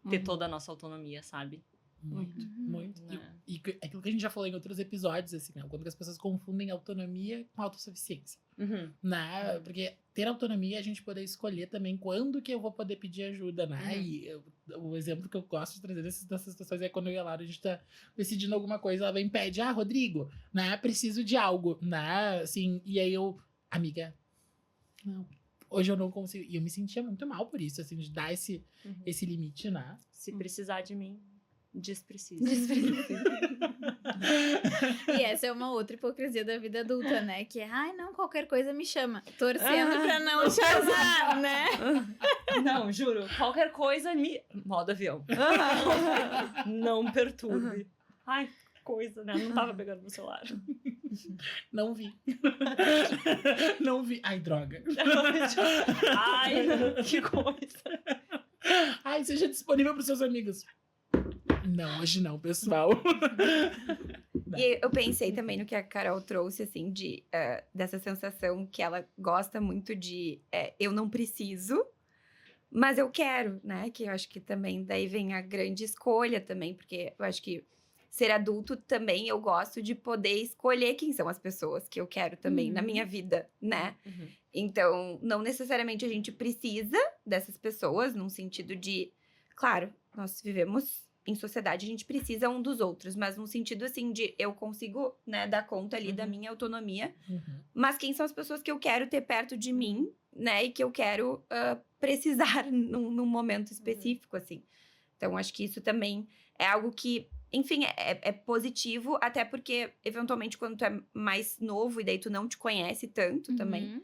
ter toda a nossa autonomia, sabe? Muito. Né? E aquilo que a gente já falou em outros episódios, assim, né? Quando as pessoas confundem autonomia com autossuficiência. Né? Porque ter autonomia é a gente poder escolher também quando que eu vou poder pedir ajuda, né? E o exemplo que eu gosto de trazer dessas situações é quando eu e a Laura, a gente tá decidindo alguma coisa, ela vem e pede, Rodrigo, né? Preciso de algo, né? Assim, e aí eu, amiga, não, hoje eu não consigo. E eu me sentia muito mal por isso, assim, de dar esse limite, né? Se precisar de mim, diz preciso. E essa é uma outra hipocrisia da vida adulta, né? Que é, não, qualquer coisa me chama. Torcendo pra não chamar, né? Não, juro, qualquer coisa me... Modo avião. Não perturbe. Ai, coisa, né? Não tava pegando no celular. Não vi. Não vi. Ai, droga. Ai, que coisa. Ai, seja disponível pros seus amigos. Não, hoje não, pessoal. E eu pensei também no que a Carol trouxe, assim, dessa sensação que ela gosta muito de eu não preciso, mas eu quero, né? Que eu acho que também daí vem a grande escolha também, porque eu acho que ser adulto também eu gosto de poder escolher quem são as pessoas que eu quero também na minha vida, né? Então, não necessariamente a gente precisa dessas pessoas, num sentido de... Claro, nós vivemos em sociedade, a gente precisa um dos outros, mas num sentido, assim, de eu consigo, né, dar conta ali da minha autonomia, mas quem são as pessoas que eu quero ter perto de mim, né, e que eu quero precisar num momento específico, assim. Então, acho que isso também é algo que, enfim, é positivo, até porque, eventualmente, quando tu é mais novo e daí tu não te conhece tanto também,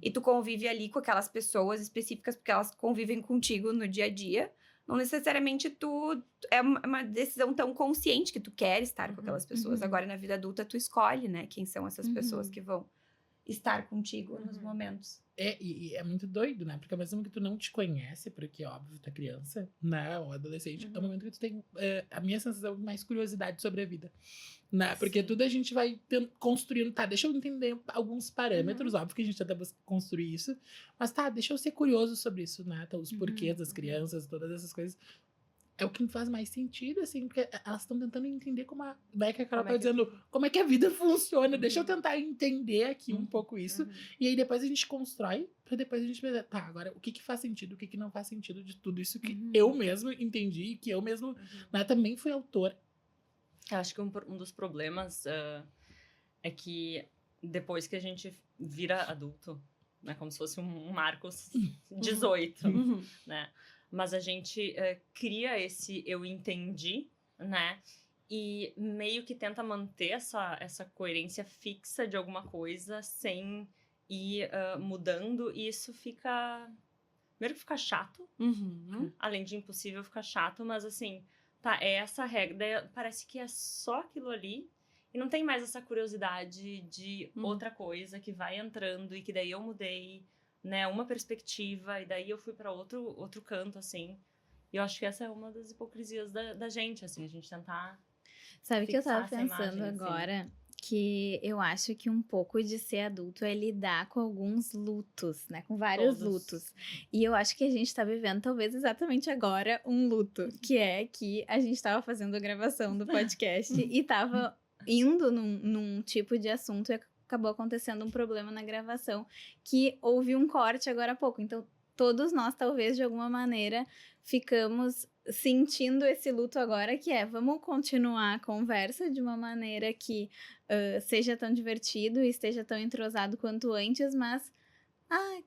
e tu convive ali com aquelas pessoas específicas, porque elas convivem contigo no dia a dia, não necessariamente é uma decisão tão consciente que tu quer estar com aquelas pessoas. Agora, na vida adulta, tu escolhe, né? Quem são essas pessoas que vão estar contigo nos momentos. E é muito doido, né? Porque ao mesmo que tu não te conhece, porque, óbvio, tu é criança, né? Ou adolescente, é o momento que tu tem, a minha sensação, mais curiosidade sobre a vida. Né? Porque tudo a gente vai construindo, deixa eu entender alguns parâmetros, óbvio que a gente tenta construir isso, mas deixa eu ser curioso sobre isso, né? Então, os porquês das crianças, todas essas coisas. É o que me faz mais sentido, assim, porque elas estão tentando entender como a Carol tá dizendo, como é que a vida funciona. Deixa eu tentar entender aqui um pouco isso. E aí depois a gente constrói, pra depois a gente ver, agora o que faz sentido, o que não faz sentido de tudo isso que eu mesmo entendi, que eu mesmo também fui autor. Eu acho que um dos problemas é que depois que a gente vira adulto, né, como se fosse um Marcos 18, né? Mas a gente cria esse eu entendi, né? E meio que tenta manter essa coerência fixa de alguma coisa sem ir mudando. E isso fica... Primeiro que fica chato. Além de impossível, fica chato. Mas assim, é essa regra. Daí parece que é só aquilo ali. E não tem mais essa curiosidade de outra coisa que vai entrando e que daí eu mudei, né, uma perspectiva, e daí eu fui para outro canto, assim. E eu acho que essa é uma das hipocrisias da gente, assim, a gente tentar... Sabe que eu tava pensando agora? Assim. Que eu acho que um pouco de ser adulto é lidar com alguns lutos, né? Com vários lutos. E eu acho que a gente tá vivendo, talvez exatamente agora, um luto. Que é que a gente tava fazendo a gravação do podcast e tava indo num tipo de assunto e acabou acontecendo um problema na gravação, que houve um corte agora há pouco. Então, todos nós, talvez, de alguma maneira, ficamos sentindo esse luto agora, que vamos continuar a conversa de uma maneira que seja tão divertido e esteja tão entrosado quanto antes, mas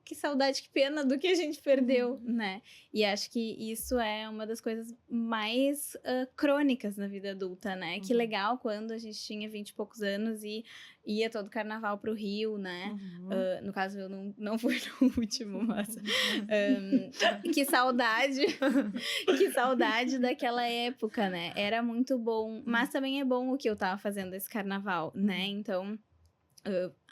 que saudade, que pena do que a gente perdeu, né? E acho que isso é uma das coisas mais crônicas na vida adulta, né? Que legal quando a gente tinha 20 e poucos anos e ia todo carnaval pro Rio, né? No caso, eu não fui no último, mas... que saudade! Que saudade daquela época, né? Era muito bom. Mas também é bom o que eu tava fazendo esse carnaval, né? Então...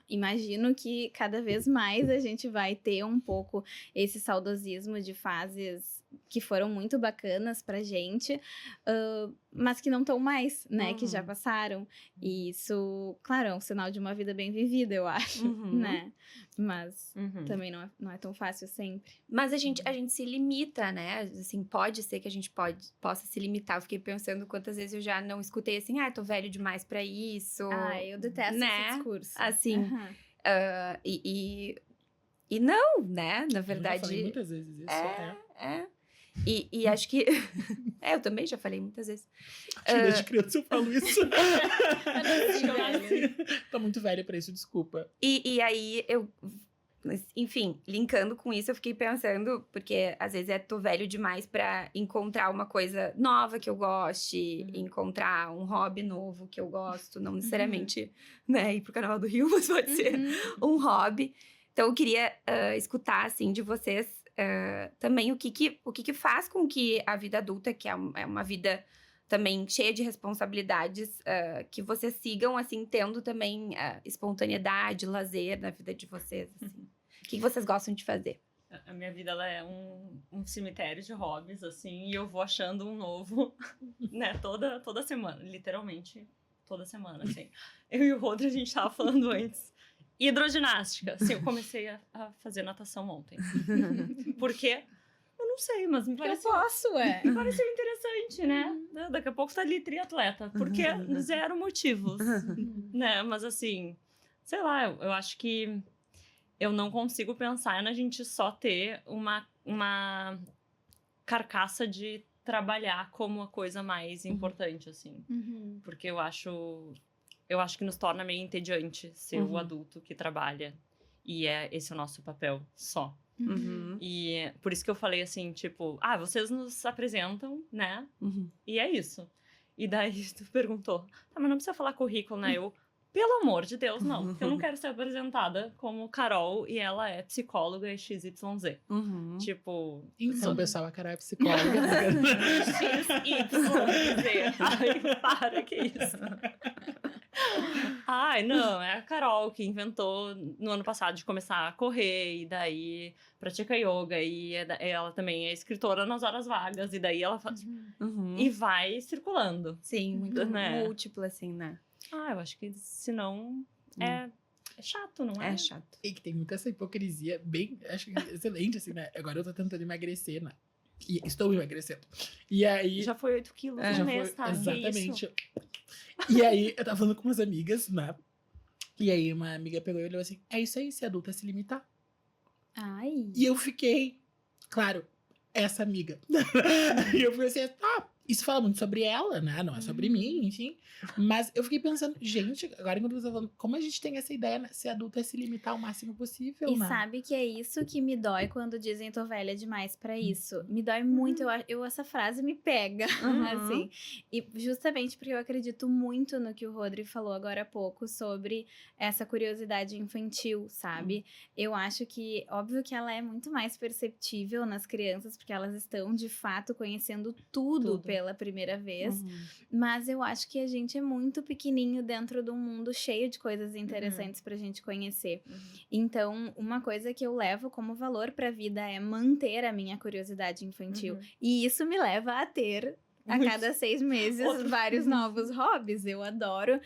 imagino que cada vez mais a gente vai ter um pouco esse saudosismo de fases que foram muito bacanas pra gente, mas que não estão mais, né? Que já passaram. E isso, claro, é um sinal de uma vida bem vivida, eu acho, né? Mas também não é tão fácil sempre. Mas a gente se limita, né? Assim, pode ser que a gente possa se limitar. Eu fiquei pensando quantas vezes eu já não escutei assim, tô velho demais pra isso. Eu detesto esse discurso. Assim, e não, né? Na verdade... Eu já falei muitas vezes isso. E acho que... eu também já falei muitas vezes. Desde criança eu falo isso. Tô muito velha pra isso, desculpa. E aí, enfim, linkando com isso, eu fiquei pensando... Porque, às vezes, tô velho demais pra encontrar uma coisa nova que eu goste. Encontrar um hobby novo que eu gosto. Não necessariamente, né, ir pro Carnaval do Rio, mas pode ser um hobby. Então, eu queria escutar, assim, de vocês... também o que faz com que a vida adulta, que é uma vida também cheia de responsabilidades, que vocês sigam, assim, tendo também espontaneidade, lazer na vida de vocês, assim. O que vocês gostam de fazer? A minha vida, ela é um cemitério de hobbies, assim, e eu vou achando um novo, né, toda semana, literalmente, toda semana, assim. Eu e o Rodri, a gente tava falando antes. Hidroginástica. Assim, eu comecei a fazer natação ontem. Por quê? Eu não sei, mas me pareceu... Eu posso, Me pareceu interessante, né? Daqui a pouco tá ali triatleta. Porque zero motivos, né? Mas assim, sei lá, eu acho que eu não consigo pensar na gente só ter uma carcaça de trabalhar como a coisa mais importante, assim. Porque eu acho que nos torna meio entediante ser o adulto que trabalha. E esse é o nosso papel só. E por isso que eu falei assim, tipo... vocês nos apresentam, né? E é isso. E daí tu perguntou... mas não precisa falar currículo, né? Pelo amor de Deus, não. Porque eu não quero ser apresentada como Carol e ela é psicóloga e XYZ. Tipo... Então, pessoal, a Carol é psicóloga. XYZ. Ai, para, que isso? Não, é a Carol que inventou no ano passado de começar a correr, e daí pratica yoga, e ela também é escritora nas horas vagas, e daí ela faz... E vai circulando. Sim, muito múltiplo, assim, né? Eu acho que senão é chato, não é? É chato. E que tem muita essa hipocrisia bem, acho que excelente, assim, né? Agora eu tô tentando emagrecer, né? E estou emagrecendo. E aí... Já foi 8 quilos no mês, tá? Exatamente. E aí, eu tava falando com umas amigas, né? E aí, uma amiga pegou e olhou assim, é isso aí, ser adulta é se limitar. E eu fiquei, claro, essa amiga. E eu fiquei assim, isso fala muito sobre ela, né? Não é sobre mim, enfim. Mas eu fiquei pensando, gente, agora enquanto você tá falando, como a gente tem essa ideia, né? Ser adulto é se limitar ao máximo possível, E né? sabe que é isso que me dói quando dizem tô velha demais pra isso. Me dói muito, essa frase me pega, assim. E justamente porque eu acredito muito no que o Rodri falou agora há pouco sobre essa curiosidade infantil, sabe? Eu acho que, óbvio que ela é muito mais perceptível nas crianças, porque elas estão, de fato, conhecendo tudo pela primeira vez. Mas eu acho que a gente é muito pequenininho dentro de um mundo cheio de coisas interessantes pra gente conhecer. Então, uma coisa que eu levo como valor pra vida é manter a minha curiosidade infantil. E isso me leva a ter... a cada 6 meses, vários novos hobbies. Eu adoro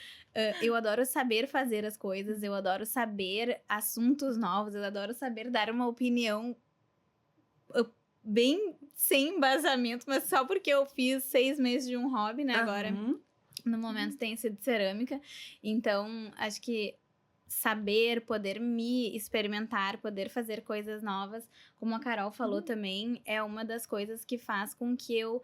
saber fazer as coisas, eu adoro saber assuntos novos, eu adoro saber dar uma opinião bem sem embasamento, mas só porque eu fiz 6 meses de um hobby, né? Agora, no momento, tem sido cerâmica. Então, acho que saber, poder me experimentar, poder fazer coisas novas, como a Carol falou também, é uma das coisas que faz com que eu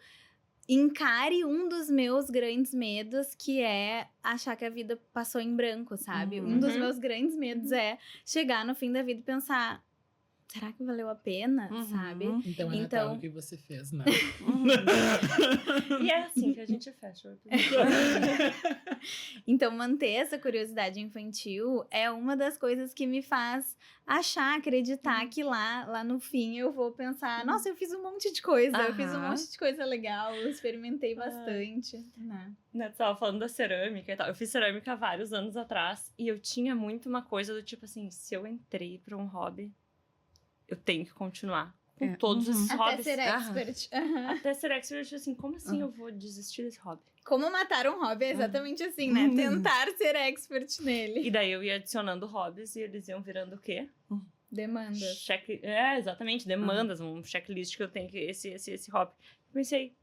encare um dos meus grandes medos, que é achar que a vida passou em branco, sabe? Um dos meus grandes medos é chegar no fim da vida e pensar, será que valeu a pena, sabe? Então é Natal o que você fez, né? E é assim que a gente fecha o episódio. Então, manter essa curiosidade infantil é uma das coisas que me faz acreditar que lá no fim eu vou pensar, nossa, eu fiz um monte de coisa, eu fiz um monte de coisa legal, eu experimentei bastante, né? Né, tu tava falando da cerâmica e tal. Eu fiz cerâmica há vários anos atrás e eu tinha muito uma coisa do tipo assim, se eu entrei pra um hobby, eu tenho que continuar com todos esses Até hobbies. ser expert. Até ser expert, assim, como assim eu vou desistir desse hobby? Como matar um hobby é exatamente assim, né? Tentar ser expert nele. E daí eu ia adicionando hobbies e eles iam virando o quê? Demandas. Exatamente, demandas, um checklist que eu tenho que esse hobby. Eu pensei,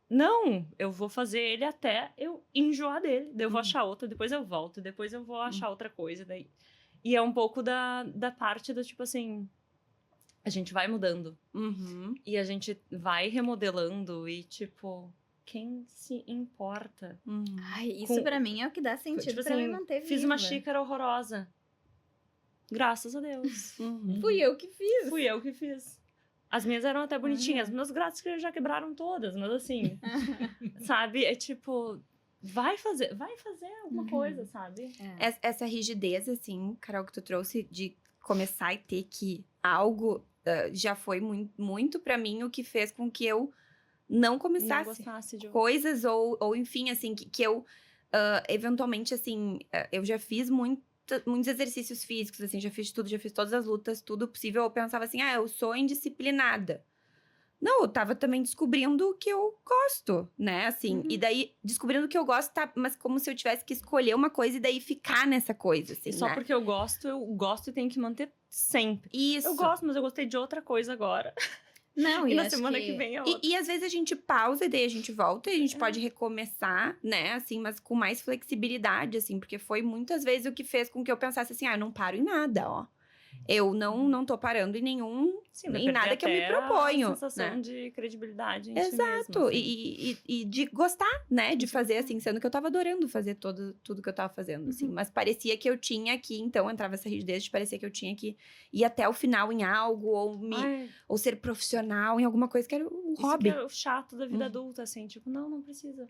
não, eu vou fazer ele até eu enjoar dele. Daí eu vou achar outra, depois eu volto, depois eu vou achar outra coisa. Daí. E é um pouco da parte do tipo assim, a gente vai mudando. E a gente vai remodelando e tipo, quem se importa? Ai, isso pra mim é o que dá sentido Tipo pra assim, me manter viva. fiz uma xícara horrorosa. Graças a Deus. Fui eu que fiz. Fui eu que fiz. As minhas eram até bonitinhas. Meus gatos que já quebraram todas, mas assim, sabe? É tipo, vai fazer alguma coisa, sabe? Essa rigidez, assim, Carol, que tu trouxe de começar e ter que algo já foi muito pra mim o que fez com que eu não começasse gostasse de coisas ou enfim, assim, que eu eventualmente, assim, eu já fiz muitos exercícios físicos, assim, já fiz tudo, já fiz todas as lutas, tudo possível. Eu pensava assim, eu sou indisciplinada. Não, eu tava também descobrindo o que eu gosto, né, assim. E daí, descobrindo o que eu gosto, mas como se eu tivesse que escolher uma coisa e daí ficar nessa coisa, assim, E só né? porque eu gosto e tenho que manter sempre. Isso. Eu gosto, mas eu gostei de outra coisa agora. Não, E na acho semana que vem é outra. E às vezes a gente pausa e daí a gente volta e a gente pode recomeçar, né, assim, mas com mais flexibilidade, assim, porque foi muitas vezes o que fez com que eu pensasse assim, eu não paro em nada, ó. Eu não tô parando em em nada que eu me proponho, a sensação né? de credibilidade em si Exato, mesmo, assim. e de gostar, né, de fazer, assim, sendo que eu tava adorando fazer tudo que eu tava fazendo, assim. Mas parecia que eu tinha que, então, entrava essa rigidez de parecia que eu tinha que ir até o final em algo, ou ser profissional em alguma coisa que era um hobby. Isso que é o chato da vida adulta, assim, tipo, não precisa,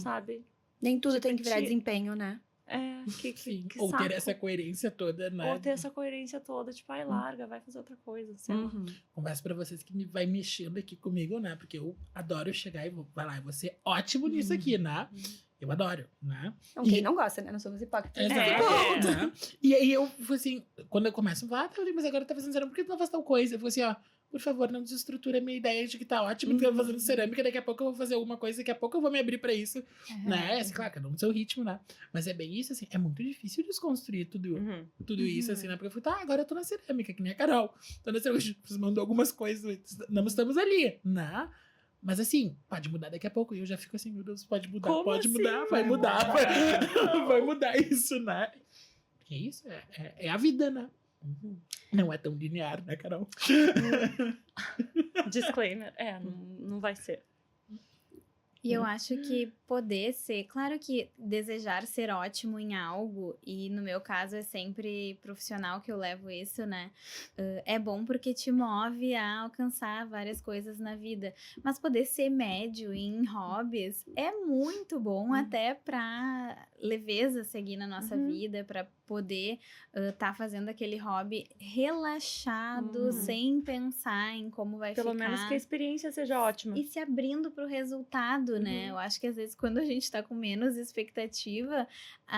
sabe? Nem tudo Tipo, tem que virar desempenho, né? Que Ou saco. ter essa coerência toda, né? Ou ter essa coerência toda, tipo, larga, vai fazer outra coisa, sei lá. Confesso pra vocês que vai mexendo aqui comigo, né? Porque eu adoro chegar e vai lá, eu vou ser ótimo nisso aqui, né? Eu adoro, né? Não, quem não gosta, né? Não somos hipócritas. Exato, né? E aí eu, assim, quando eu começo a falar, mas agora tá fazendo cerâmica, por que tu não faz tal coisa? Eu falo assim, por favor, não desestrutura a minha ideia de que tá ótimo que eu tô fazendo cerâmica, daqui a pouco eu vou fazer alguma coisa, daqui a pouco eu vou me abrir pra isso, né? Assim, claro, cada um no seu ritmo, né? Mas é bem isso, assim, é muito difícil desconstruir tudo isso, assim, né? Porque eu falo, agora eu tô na cerâmica, que nem a Carol. Tô na cerâmica, você mandou algumas coisas, não estamos ali, né? Mas assim, pode mudar daqui a pouco. E eu já fico assim, meu Deus, pode mudar, Como pode assim? mudar, vai mudar, vai mudar isso, né? Porque é isso, é a vida, né? Não é tão linear, né, Carol? Disclaimer, não vai ser. E eu acho que poder ser, claro que desejar ser ótimo em algo, e no meu caso é sempre profissional que eu levo isso, né? É bom porque te move a alcançar várias coisas na vida. Mas poder ser médio em hobbies é muito bom, até pra leveza seguir na nossa vida, pra poder tá fazendo aquele hobby relaxado, sem pensar em como vai Pelo ficar. menos que a experiência seja ótima. E se abrindo pro resultado, né? Eu acho que às vezes quando a gente tá com menos expectativa,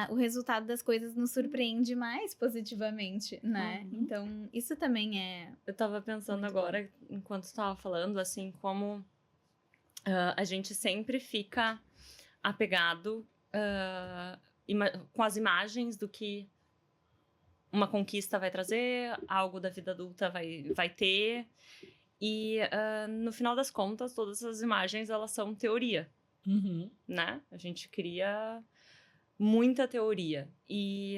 o resultado das coisas nos surpreende mais positivamente, né? Então, isso também é... Eu tava pensando muito agora, enquanto você tava falando, assim, como a gente sempre fica apegado com as imagens do que uma conquista vai trazer, algo da vida adulta vai ter. E, no final das contas, todas as imagens, elas são teoria, né? A gente cria muita teoria. E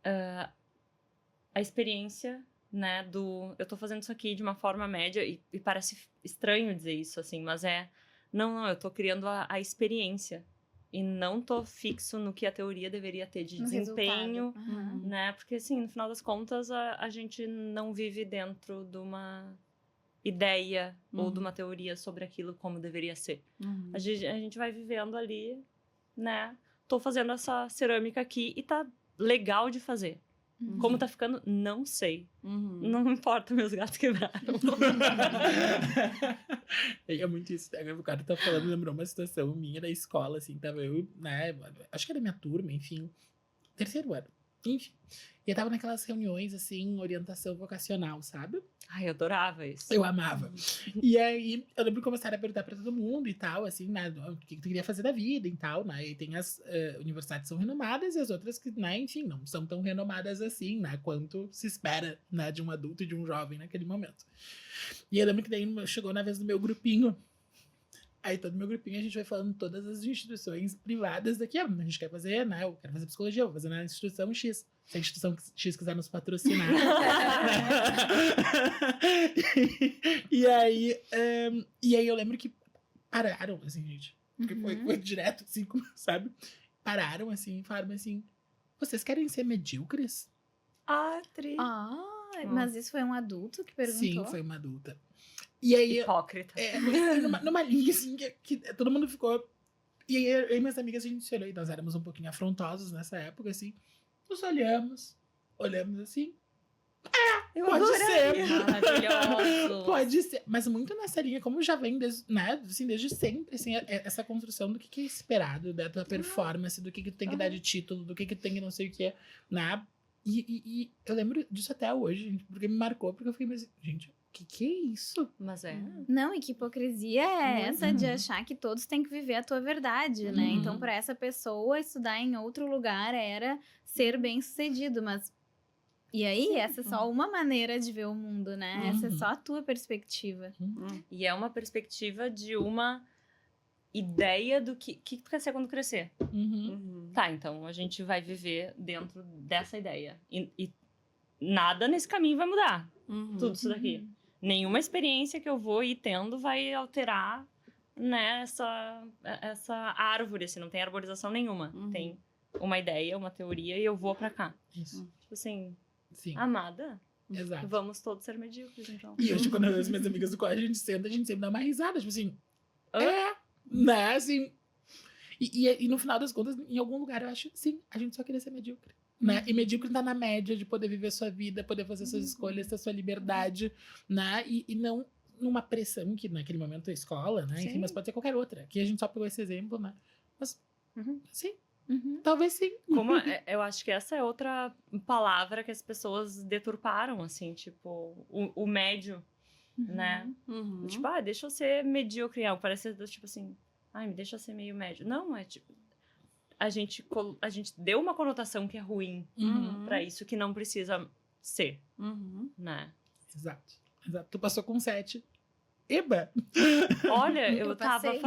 a experiência, né, eu tô fazendo isso aqui de uma forma média, e parece estranho dizer isso, assim, mas não, eu tô criando a experiência. e não tô fixo no que a teoria deveria ter de No desempenho, resultado. Aham. né? Porque, assim, no final das contas, a gente não vive dentro de uma ideia ou de uma teoria sobre aquilo como deveria ser. A gente vai vivendo ali, né? Tô fazendo essa cerâmica aqui e tá legal de fazer. Como tá ficando, não sei. Não importa, meus gatos quebraram. É muito isso. O cara tá falando, lembrou uma situação minha da escola, assim, tava eu, né? Acho que era minha turma, enfim. Terceiro ano. Enfim. E eu tava naquelas reuniões, assim, orientação vocacional, sabe? Ai, eu adorava isso. Eu amava. E aí, eu lembro que começaram a perguntar pra todo mundo e tal, assim, né, o que tu queria fazer da vida e tal, né, e tem as universidades que são renomadas e as outras que, né, enfim, não são tão renomadas assim, né, quanto se espera, né, de um adulto e de um jovem naquele momento. E eu lembro que daí chegou na vez do meu grupinho. Aí todo meu grupinho a gente vai falando todas as instituições privadas daqui. A gente quer fazer, né? Eu quero fazer psicologia, eu vou fazer na instituição X. Se a instituição X quiser nos patrocinar. e aí eu lembro que pararam, assim, gente. Porque foi direto, assim, sabe? Pararam, assim, e falaram assim: vocês querem ser medíocres? Tri. Mas isso foi um adulto que perguntou? Sim, foi uma adulta. E aí, Hipócrita. numa linha, assim, que todo mundo ficou... E aí, eu e minhas amigas, a gente se olhou, e nós éramos um pouquinho afrontosos nessa época, assim. Nos olhamos assim. Eu Pode adoraria. ser. Maravilhoso. Pode ser. Mas muito nessa linha, como já vem desde, né, assim, desde sempre, assim, essa construção do que é esperado, da tua performance, do que tu tem que dar de título, do que tu tem que não sei o que, né? E eu lembro disso até hoje, gente, porque me marcou, porque eu fiquei assim, gente, que é isso? Mas é. Não, e que hipocrisia é essa de achar que todos têm que viver a tua verdade, né? Então, para essa pessoa, estudar em outro lugar era ser bem-sucedido, mas... E aí, essa é só uma maneira de ver o mundo, né? Essa é só a tua perspectiva. E é uma perspectiva de uma ideia do que tu quer ser quando crescer. Tá, então a gente vai viver dentro dessa ideia. E nada nesse caminho vai mudar. Tudo isso daqui. Nenhuma experiência que eu vou ir tendo vai alterar, né, essa árvore, assim, não tem arborização nenhuma. Tem uma ideia, uma teoria e eu vou pra cá. Isso. Tipo assim, Sim. amada, Exato. vamos todos ser medíocres, então. E hoje, quando as minhas amigas do colégio, a gente senta, a gente sempre dá uma risada, tipo assim, né, assim. E no final das contas, em algum lugar, eu acho, sim, a gente só queria ser medíocre. Né? E medíocre tá na média de poder viver sua vida, poder fazer suas escolhas, ter sua liberdade, né? E não numa pressão que naquele momento é escola, né? Enfim, mas pode ser qualquer outra. Aqui a gente só pegou esse exemplo, né? Mas, sim, talvez sim. Como eu acho que essa é outra palavra que as pessoas deturparam, assim, tipo, o médio, né? Tipo, deixa eu ser medíocre. Parece, tipo assim, me deixa eu ser meio médio. Não, é tipo... A gente deu uma conotação que é ruim pra isso que não precisa ser, né? Exato. Tu passou com 7. Eba! Olha, eu passei.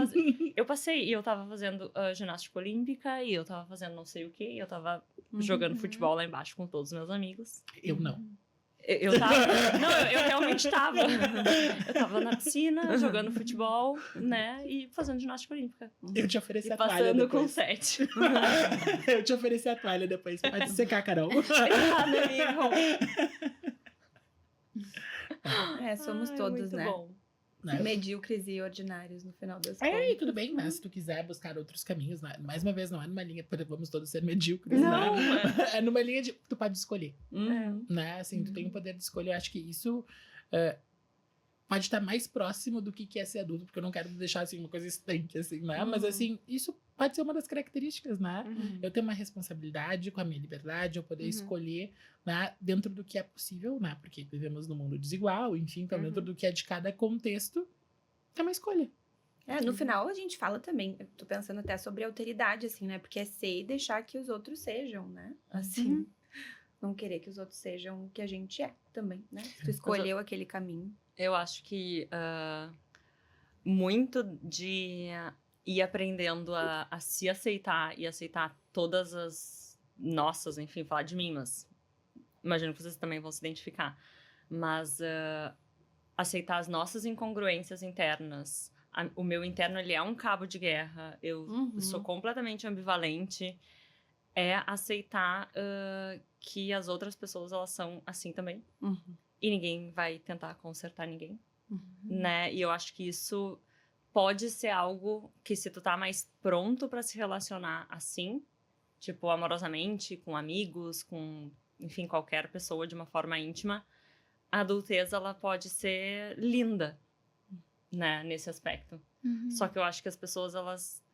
passei e eu tava fazendo ginástica olímpica e eu tava fazendo não sei o que, eu tava jogando futebol lá embaixo com todos os meus amigos. Eu não. Eu tava... Não, eu realmente tava. Eu tava na piscina, jogando futebol, né? E fazendo ginástica olímpica. Eu te ofereci E a toalha passando depois. com 7. Eu te ofereci a toalha depois. Pode secar, Carol. Somos todos, muito né? bom. Né? Medíocres e ordinários no final das contas. E tudo bem, né? Se tu quiser buscar outros caminhos, né? Mais uma vez, não é numa linha, vamos todos ser medíocres, Não, né? É numa linha de, tu pode escolher, É. né? Assim, tu tem o poder de escolher. Eu acho que isso pode estar mais próximo do que é ser adulto, porque eu não quero deixar, assim, uma coisa estanque, assim, né? Mas, assim, isso pode ser uma das características, né? Eu tenho uma responsabilidade com a minha liberdade, eu poder escolher, né? Dentro do que é possível, né? Porque vivemos num mundo desigual, enfim, então dentro do que é de cada contexto, é uma escolha. No final a gente fala também, eu tô pensando até sobre alteridade, assim, né? Porque é ser e deixar que os outros sejam, né? Assim, não querer que os outros sejam o que a gente é também, né? Se tu escolheu aquele caminho. Eu acho que muito de ir aprendendo a se aceitar e aceitar todas as nossas, enfim, falar de mim, mas imagino que vocês também vão se identificar. Mas aceitar as nossas incongruências internas, o meu interno, ele é um cabo de guerra. Eu Uhum. sou completamente ambivalente. É aceitar que as outras pessoas, elas são assim também. Uhum. E ninguém vai tentar consertar ninguém, Uhum. né? E eu acho que isso pode ser algo que, se tu tá mais pronto pra se relacionar assim, tipo, amorosamente, com amigos, com, enfim, qualquer pessoa de uma forma íntima, a adultez, ela pode ser linda, né, nesse aspecto. Só que eu acho que as pessoas,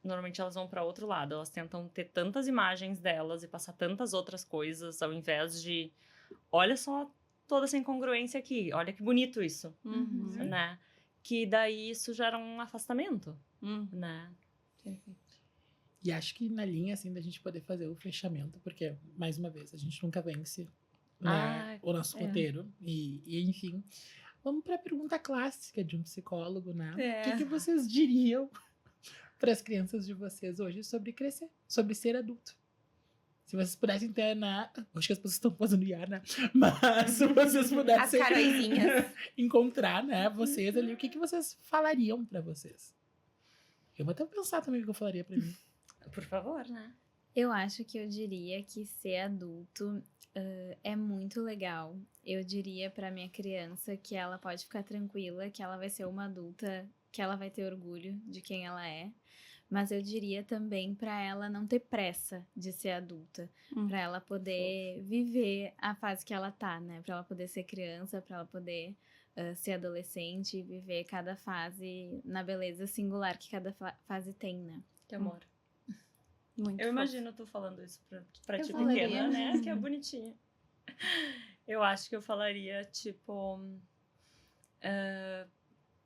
normalmente elas vão pra outro lado. Elas tentam ter tantas imagens delas e passar tantas outras coisas, ao invés de, olha só toda essa incongruência aqui, olha que bonito isso, Uhum. né? Que daí isso gera um afastamento, Uhum. né? E acho que na linha, assim, da gente poder fazer o fechamento, porque, mais uma vez, a gente nunca vence, né, o nosso roteiro. E, enfim, vamos para a pergunta clássica de um psicólogo, né? O que vocês diriam para as crianças de vocês hoje sobre crescer, sobre ser adulto? Se vocês pudessem ter, né? Acho que as pessoas estão fazendo IA, né? Mas se vocês As pudessem caroizinhas. encontrar, né, vocês ali, o que vocês falariam para vocês? Eu vou até pensar também o que eu falaria para mim. Por favor, né? Eu acho que eu diria que ser adulto é muito legal. Eu diria pra minha criança que ela pode ficar tranquila, que ela vai ser uma adulta, que ela vai ter orgulho de quem ela é. Mas eu diria também pra ela não ter pressa de ser adulta, pra ela poder viver a fase que ela tá, né? Pra ela poder ser criança, pra ela poder ser adolescente e viver cada fase na beleza singular que cada fase tem, né? Que amor. Muito Eu fofo. imagino tu falando isso pra Eu ti falaria. pequena, né? Que é bonitinha. Eu acho que eu falaria, tipo...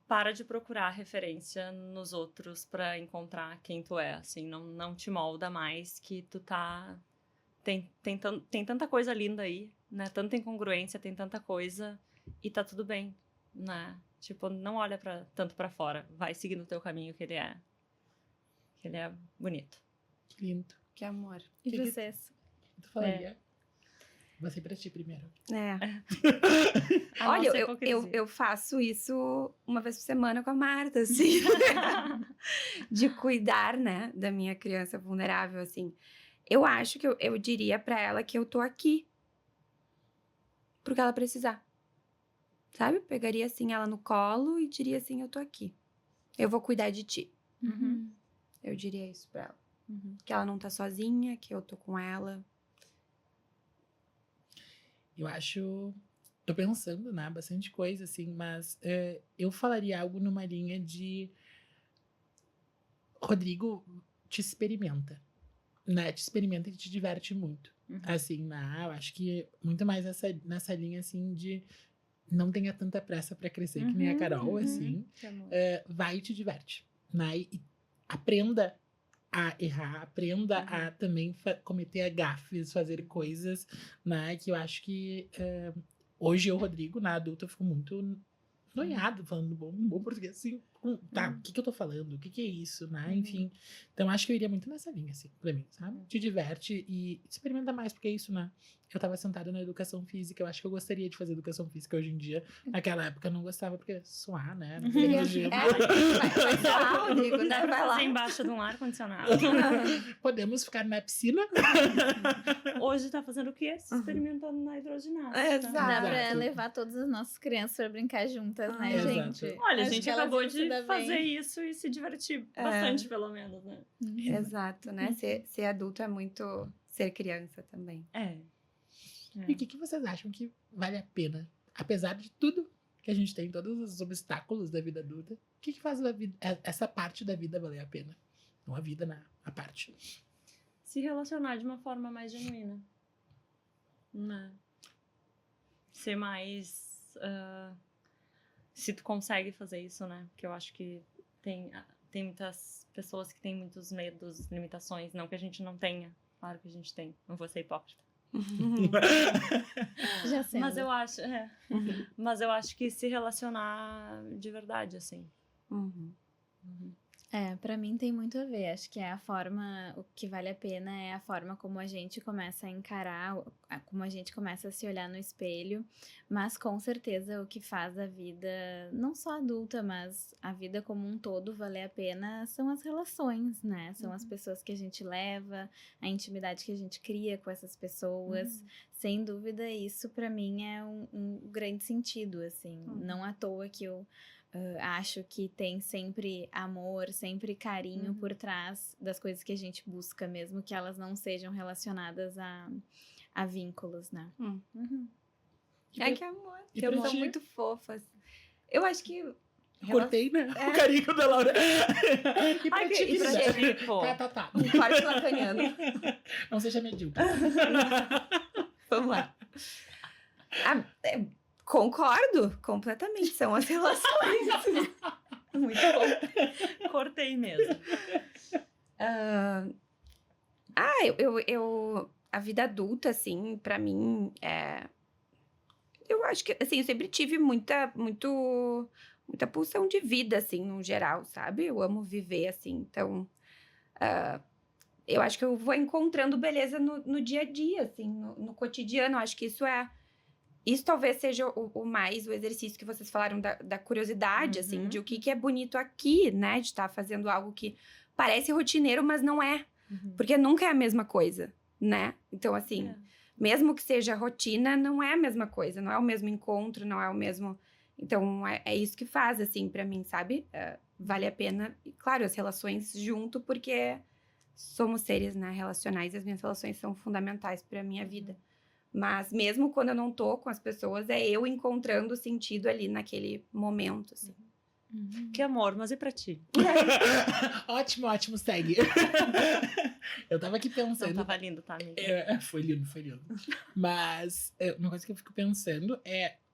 para de procurar referência nos outros pra encontrar quem tu é, assim. Não te molda mais, que tu tá... Tem tanta coisa linda aí, né? Tanta incongruência, tem tanta coisa. E tá tudo bem, né? Tipo, não olha tanto pra fora. Vai seguindo o teu caminho, que ele é bonito. Que lindo. Que amor. E Que vocês? tu falaria? Vou ser pra ti primeiro. A Olha, nossa hipocrisia. eu faço isso uma vez por semana com a Marta, assim. De cuidar, né, da minha criança vulnerável, assim. Eu acho que eu diria pra ela que eu tô aqui pro que ela precisar. Sabe? Pegaria, assim, ela no colo e diria assim, eu tô aqui. Eu vou cuidar de ti. Uhum. Eu diria isso pra ela. Uhum. Que ela não tá sozinha, que eu tô com ela. Eu acho... Tô pensando, né? Bastante coisa, assim, mas eu falaria algo numa linha de... Rodrigo, te experimenta. Né? Te experimenta e te diverte muito. Uhum. Assim, né? Eu acho que muito mais nessa linha, assim, de... Não tenha tanta pressa pra crescer, que nem a Carol, assim. Que amor. Vai e te diverte. Né? E aprenda a errar, aprenda a também cometer gafes, fazer coisas, né? Que eu acho que hoje eu, Rodrigo, na adulta, eu fico muito noiado, falando bom português, assim. Tá, o que eu tô falando? O que é isso, né? Enfim. Então, acho que eu iria muito nessa linha, assim, pra mim, sabe? Te diverte e experimenta mais, porque é isso, né? Eu tava sentada na educação física, eu acho que eu gostaria de fazer educação física hoje em dia. Naquela época eu não gostava, porque suar, né? Não seria nojento. Vai suar, Rodrigo, né? Vai Fazer lá. embaixo de um ar-condicionado. Podemos ficar na piscina? Hoje tá fazendo o quê? Se experimentando na hidroginástica. Exato. Dá pra Exato. levar todas as nossas crianças pra brincar juntas, né, Exato. gente? Olha, a Acho gente que elas acabou iam se de dar fazer bem. isso e se divertir bastante, pelo menos, né? Exato, né? Ser adulto é muito ser criança também. E o que vocês acham que vale a pena? Apesar de tudo que a gente tem, todos os obstáculos da vida adulta, o que faz essa parte da vida valer a pena? Não a vida, a parte. Se relacionar de uma forma mais genuína. Né? Ser mais... se tu consegue fazer isso, né? Porque eu acho que tem muitas pessoas que têm muitos medos, limitações. Não que a gente não tenha. Claro que a gente tem. Não vou ser hipócrita. Já sendo. Mas eu acho que se relacionar de verdade, assim. Uhum. Pra mim tem muito a ver. Acho que é a forma, o que vale a pena é a forma como a gente começa a encarar, como a gente começa a se olhar no espelho. Mas com certeza o que faz a vida, não só adulta, mas a vida como um todo valer a pena são as relações, né? São as pessoas que a gente leva, a intimidade que a gente cria com essas pessoas. Sem dúvida, isso pra mim é um grande sentido, assim. Não à toa que eu acho que tem sempre amor, sempre carinho por trás das coisas que a gente busca, mesmo que elas não sejam relacionadas a vínculos, né? Ai, que amor. E Elas pra são ti? muito fofas. Eu acho que... Cortei, né? O carinho da Laura. E pra Ai, ti, e pra querida? ti, pô? Tá. Um quarto lacaniano. Não seja medíocre. Vamos lá. Concordo completamente. São as relações. Muito bom. Cortei mesmo. A vida adulta, assim, pra mim, eu acho que, assim, eu sempre tive muita pulsão de vida, assim, no geral, sabe? Eu amo viver, assim, então... eu acho que eu vou encontrando beleza no dia a dia, assim, no cotidiano. Eu acho que isso talvez seja o exercício que vocês falaram da curiosidade, assim, de o que é bonito aqui, né? De estar fazendo algo que parece rotineiro, mas não é. Porque nunca é a mesma coisa, né? Então, assim, mesmo que seja rotina, não é a mesma coisa. Não é o mesmo encontro, não é o mesmo... Então, é isso que faz, assim, pra mim, sabe? Vale a pena. E, claro, as relações junto, porque somos seres, né, relacionais. As minhas relações são fundamentais pra minha vida. Mas mesmo quando eu não tô com as pessoas, é eu encontrando sentido ali naquele momento, assim. Que amor, mas e pra ti? Ótimo, segue. Eu tava aqui Não, pensando. tava lindo, tá, amiga? Foi lindo. Mas uma coisa que eu fico pensando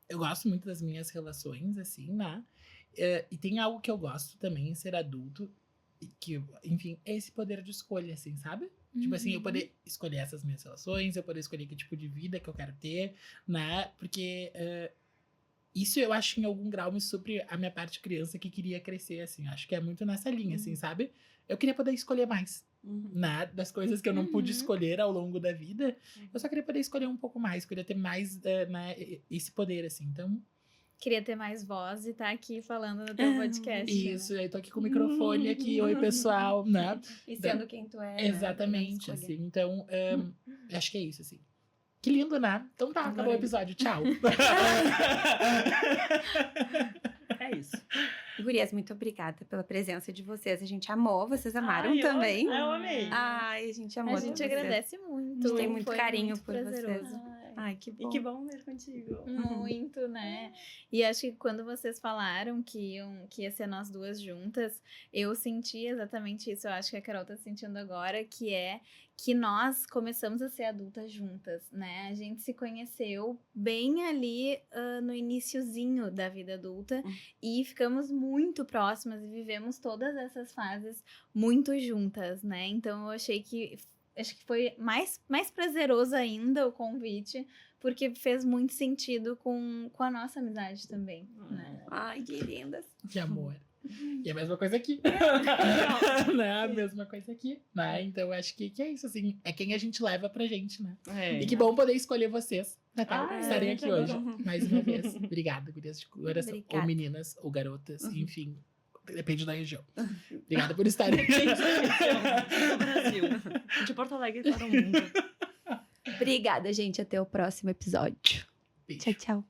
eu gosto muito das minhas relações, assim, né? E tem algo que eu gosto também em ser adulto, que, enfim, é esse poder de escolha, assim, sabe? Tipo assim, eu poder escolher essas minhas relações, eu poder escolher que tipo de vida que eu quero ter, né? Porque isso eu acho que em algum grau me supre a minha parte criança que queria crescer, assim. Acho que é muito nessa linha, assim, sabe? Eu queria poder escolher mais, né? Das coisas que eu não pude escolher ao longo da vida. Eu só queria poder escolher um pouco mais, queria ter mais, né, esse poder, assim. Então... Queria ter mais voz e tá aqui falando no teu podcast. Isso, aí tô aqui com o microfone aqui, oi pessoal, né? E sendo quem tu é, Exatamente, né? assim, então, acho que é isso, assim. Que lindo, né? Então tá, acabou o episódio, tchau. É isso. Gurias, muito obrigada pela presença de vocês. A gente amou, vocês amaram Ai, também. Eu amei. Ai, a gente amou. A gente vocês. agradece muito. A gente tem muito Foi carinho muito por prazeroso. vocês. Ai, que bom. E que bom ver contigo. Muito, né? E acho que quando vocês falaram que ia ser nós duas juntas, eu senti exatamente isso. Eu acho que a Carol tá sentindo agora, que é que nós começamos a ser adultas juntas, né? A gente se conheceu bem ali no iniciozinho da vida adulta e ficamos muito próximas e vivemos todas essas fases muito juntas, né? Então eu achei que foi mais prazeroso ainda o convite, porque fez muito sentido com a nossa amizade também, né? Ai, que lindas. Que amor. E a mesma coisa aqui. Né? A mesma coisa aqui. Né? Então, acho que é isso, assim. É quem a gente leva pra gente, né? E que bom poder escolher vocês, Natal, estarem aqui hoje. Mais uma vez. Obrigada, gurias de coração. Obrigada. Ou meninas, ou garotas, enfim. Depende da região. Obrigada por estarem aqui. Depende da região do Brasil. De Porto Alegre para o mundo. Obrigada, gente. Até o próximo episódio. Beijo. Tchau, tchau.